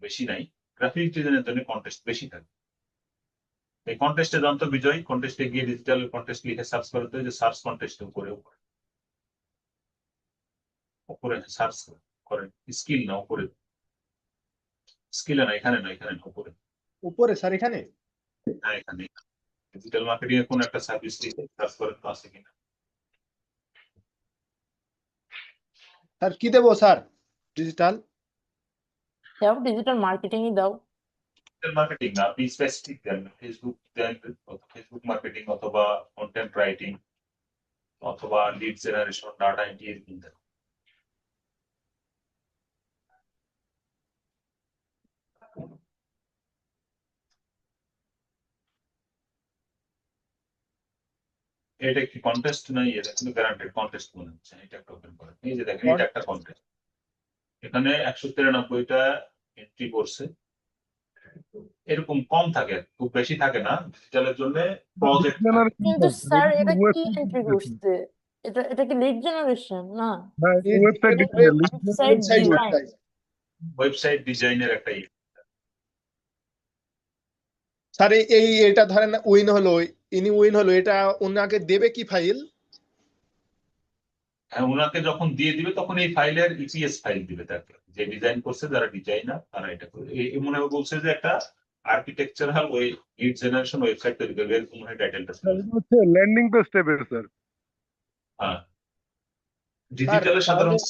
বেশি নাই। গ্রাফিক ডিজাইনের জন্য কন্টেস্ট বেশি থাকে। এই কন্টেস্টে জানতো বিজয়, কন্টেস্টে গিয়ে ডিজিটাল কন্টেস্ট লিখে সার্চ করতে, যে সার্চ কন্টেস্টের উপরে উপরে উপরে সার্চ করেন, স্কিল না উপরে, স্কিলে না, এখানে না, এখানে না, উপরে। উপরে স্যার এখানে? হ্যাঁ, এখানে ডিজিটাল মার্কেটিং এর কোন একটা সার্ভিস লিখে সার্চ করেন তো আছে কিনা। স্যার কি দেবো স্যার? ডিজিটাল দাও, ডিজিটাল মার্কেটিংই দাও। ডিজিটাল মার্কেটিং না, আপনি স্পেসিফিক দেন, ফেসবুক দেন, ফেসবুক মার্কেটিং অথবা কন্টেন্ট রাইটিং অথবা লিড জেনারেশন, ডাটা এন্ট্রি, এরকম দেন। এটা একটি কন্টেস্ট নাই, এটা কিন্তু গ্যারান্টেড কন্টেস্ট মনে হচ্ছে। এটা একটা ওপেন করেন, এই যে দেখেন এটা একটা কন্টেস্ট। এখানে 193টা এন্ট্রি করছে। এরকম কম থাকে, খুব বেশি থাকে না ডিজিটালের জন্য। প্রজেক্ট থাকে। কিন্তু স্যার এটা কি এন্ট্রি ওয়েবসাইট করছে? এটা কি লিড জেনারেশন না? Website website design. ওয়েবসাইট ডিজাইনের একটা স্যার এই এটা ধরেন উইন হলো, ইনি উইন হলো, এটা ওনাকে দেবে কি ফাইল? হ্যাঁ, ওনাকে যখন দিয়ে দিবে তখন এই ফাইলের ইপিএস ফাইল দিবে তাকে, যে ডিজাইন করছে, যারা ডিজাইনার তারা এটা করে। মনে হয় বলছে যে একটা আর্কিটেকচারাল ওই লিড জেনারেশন ওয়েবসাইট তৈরি করবে, এরকম মনে হয় টাইটেলটা ছিল। হচ্ছে ল্যান্ডিং পেজ টাইপের স্যার। হ্যাঁ, স্যার ডিজিটালে তাহলে সাধারণত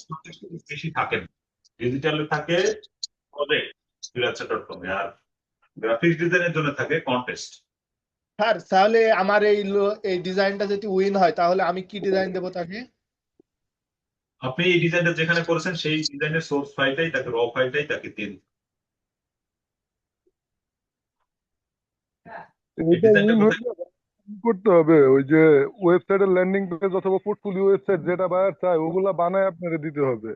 বেশি থাকে না। ডিজিটালে থাকে প্রজেক্ট, ফ্রিল্যান্সার ডট কমে, আর গ্রাফিক্স ডিজাইনের জন্য থাকে কন্টেস্ট। স্যার তাহলে আমার এই ডিজাইনটা যদি উইন হয় তাহলে আমি কি ডিজাইন দেবো তাকে? আপনি এই ডিজাইনটা যেখানে করেছেন সেই ডিজাইনের সোর্স ফাইলটাই তাকে, র ফাইলটাই তাকে দিয়ে দিন। এই এটা ডিজাইনটা উইন কোথায়? হলে কি করতে হবে? ওই যে ওয়েবসাইটের ল্যান্ডিং পেজ অথবা পোর্টফোলিও ওয়েবসাইট যেটা বায়ার চায় ওগুলা বানায় আপনাকে দিতে হবে।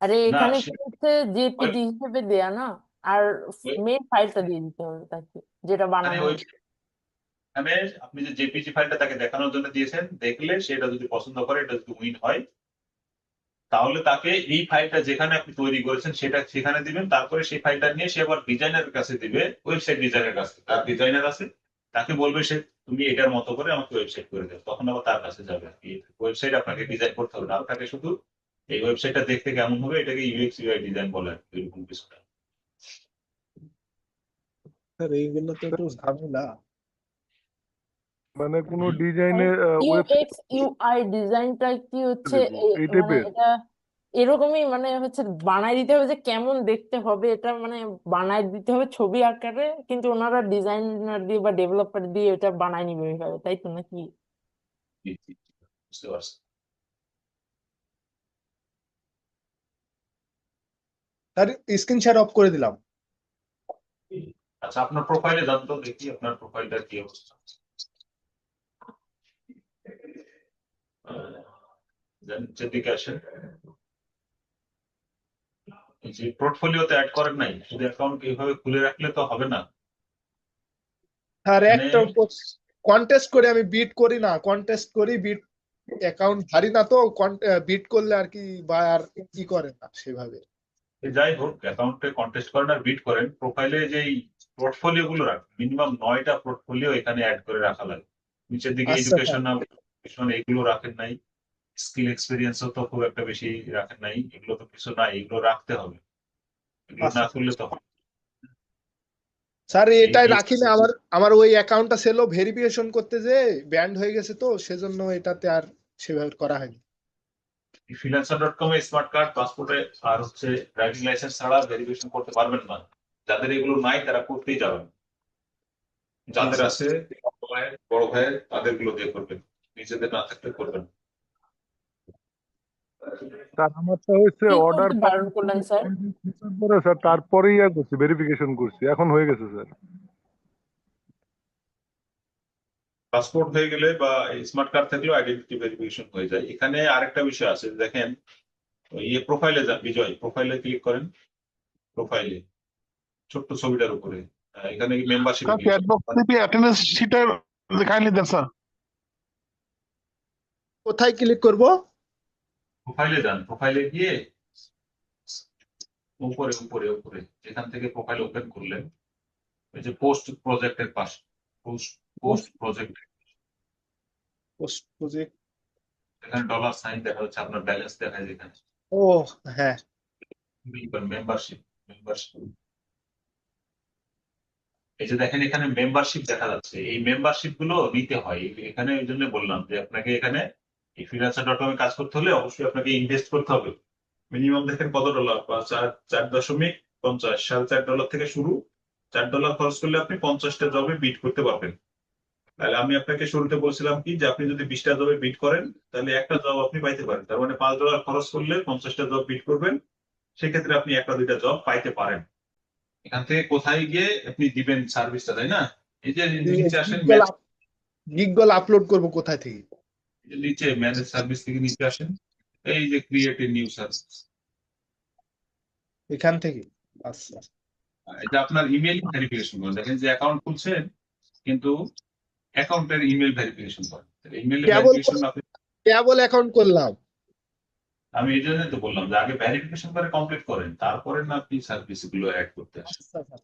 আরে না এখানে সে কি হচ্ছে জেপিজি হিসেবে দেয়া না, আর ওই- মেন ফাইলটা দিয়ে দিতে হবে তাকে, যেটা আরে বানানো ওই হবে। এখানে আপনি যে জেপিজি ফাইলটা তাকে দেখানোর জন্য দিয়েছেন, দেখলে সেটা যদি পছন্দ করে, এটা যদি উইন হয়, তাহলে তাকে এই ফাইলটা যেখানে আপনি তৈরি করেছেন সেটা সেখানে দিবেন। তারপরে সেই ফাইলটা নিয়ে সে আবার ডিজাইনারের কাছে দিবে, ওয়েবসাইট ডিজাইনের কাছে, তার ডিজাইনার আছে, তাকে বলবে সে তুমি এটার মতো করে আমাকে ওয়েবসাইট করে দাও, তখন আবার তার কাছে যাবে। ওয়েবসাইট আপনাকে ডিজাইন করতে হবে না, আপনাকে শুধু এই ওয়েবসাইটটা দেখতে কেমন হবে এটাকে ইউএক্স ইউআই ডিজাইন বলে আর কি, এরকম কিছুটা। স্যার এইগুলো তো একটু ঝামেলা। মানে কোনো হুম। ডিজাইনে ওয়েবসাইট ইউএক্স ইউআই ডিজাইনটা কি হচ্ছে দেবো এই মানে টাইপের। এটা এরকমই, মানে হচ্ছে বানাই দিতে হবে যে কেমন দেখতে হবে এটা, মানে বানাই দিতে হবে ছবি আকারে, কিন্তু ওনারা ডিজাইনার দিয়ে বা ডেভেলপার দিয়ে এটা বানাই নিবে ওইভাবে, তাই তো নাকি? জি, জি, জি, বুঝতে পারছি। স্যার স্ক্রিন শেয়ার অফ করে দিলাম। আচ্ছা, আপনার প্রোফাইলে যান তো, দেখি আপনার প্রোফাইলটা কি অবস্থা। নিচের দিকে আসেন, এই যে পোর্টফোলিওতে অ্যাড করেন নাই, শুধু অ্যাকাউন্ট এইভাবে খুলে রাখলে তো হবে না। স্যার মানে একটা কন্টেস্ট করে আমি বিট করি না, কন্টেস্ট করি বিট অ্যাকাউন্ট ধারি না তো, বিট করলে আর কি বা আর কি করে না সেভাবে। যাই হোক, অ্যাকাউন্টে কন্টেস্ট করেন আর বিট করেন, প্রোফাইলে যেই পোর্টফোলিও গুলো রাখেন, মিনিমাম 9টা পোর্টফোলিও এখানে অ্যাড করে রাখা লাগে। নিচের দিকে আচ্ছা স্যার, এডুকেশন এগুলো রাখেন নাই, স্কিল এক্সপিরিয়েন্সও তো খুব একটা বেশি রাখেন নাই, এগুলো তো কিছু নাই, এগুলো রাখতে হবে, এগুলো আচ্ছা না করলে তো হবে না। স্যার এই এটাই রাখি না, আমার আমার ওই অ্যাকাউন্টটা ছিল ভেরিফিকেশন করতে যে ব্যান্ড হয়ে গেছে, তো সেজন্য এটাতে আর সেভাবে করা হয়নি। ফ্রিল্যান্সার.com এ স্মার্ট কার্ড, পাসপোর্টে আর হচ্ছে ড্রাইভিং লাইসেন্স ছাড়া ভেরিফিকেশন করতে পারবেন না। যাদের এগুলো নাই তারা করতেই যাবেন, যাদের আচ্ছা আছে বড় ভাইয়ের তাদের গুলো দিয়ে করবেন, নিজেদের না থাকলে করবেন। তার আমারটা হচ্ছে কি অর্ডার করতে বারণ করলেন স্যার? পরে স্যার, তারপরেই ইয়া করছি, ভেরিফিকেশন করছি, এখন হয়ে গেছে স্যার। পাসপোর্ট হয়ে গেলে বা স্মার্ট কার্ড থাকলেও আইডেন্টিটি ভেরিফিকেশন হয়ে যায়। এখানে আরেকটা বিষয় আছে, দেখেন ওই প্রোফাইলে যান, বিজয় প্রোফাইলে ক্লিক করেন, প্রোফাইলে ছোট্ট ছবিটার উপরে এখানে মেম্বারশিপ স্যার চ্যাট বক্স থেকে অ্যাটেন্ডেন্স শিটের কাইন্ডলি দেন স্যার। কোথায় ক্লিক করব? প্রোফাইলে যান, প্রোফাইলে গিয়ে উপরে উপরে উপরে যেখান থেকে প্রোফাইল ওপেন করলেন, ওই যে পোস্ট প্রজেক্টের পাশে, post post project, post project. এখানে ডলার সাইন দেখা যাচ্ছে, আপনার ব্যালেন্স দেখায় যেখানে ও হ্যাঁ, মেম্বারশিপ, মেম্বারশিপ, এই যে দেখেন এখানে মেম্বারশিপ দেখা যাচ্ছে, এই মেম্বারশিপ গুলো নিতে হয়। এখানে ওই জন্য বললাম যে আপনাকে এখানে এই ফ্রিল্যান্সার.com এ কাজ করতে হলে অবশ্যই আপনাকে ইনভেস্ট করতে হবে। মিনিমাম দেখেন কত ডলার, বা 4.50, $4.5 থেকে শুরু। $4 খরচ করলে আপনি 50টা জবে বিট করতে পারবেন। তাহলে আমি আপনাকে শুরুতে বলছিলাম কি, যে আপনি যদি 20টা জবে বিট করেন তাহলে একটা জব আপনি পাইতে পারেন, তার মানে $5 খরচ করলে 50টা জব বিট করবেন, সেক্ষেত্রে আপনি একটা দুইটা জব পাইতে পারেন। এখান থেকে কোথায় গিয়ে আপনি দিবেন সার্ভিসটা, তাই না? এই যে নিচে আসেন, গিগগুলো আপলোড করব কোথায় থেকে? নিচে ম্যানেজ সার্ভিস থেকে নিচে আসেন, এই যে ক্রিয়েট এ নিউ সার্ভিস, এখান থেকে। আচ্ছা, এটা আপনার ইমেল ভেরিফিকেশন করেন। দেখেন যে অ্যাকাউন্ট খুলছেন কিন্তু অ্যাকাউন্টের ইমেল ভেরিফিকেশন করেন, ইমেল কেবল ভেরিফিকেশন আপনি, কেবল অ্যাকাউন্ট করলাম। আমি এই জন্যই তো বললাম যে আগে ভেরিফিকেশন করে কমপ্লিট করেন, তারপরে না আপনি সার্ভিস গুলো অ্যাড করতে আসেন। আচ্ছা স্যার,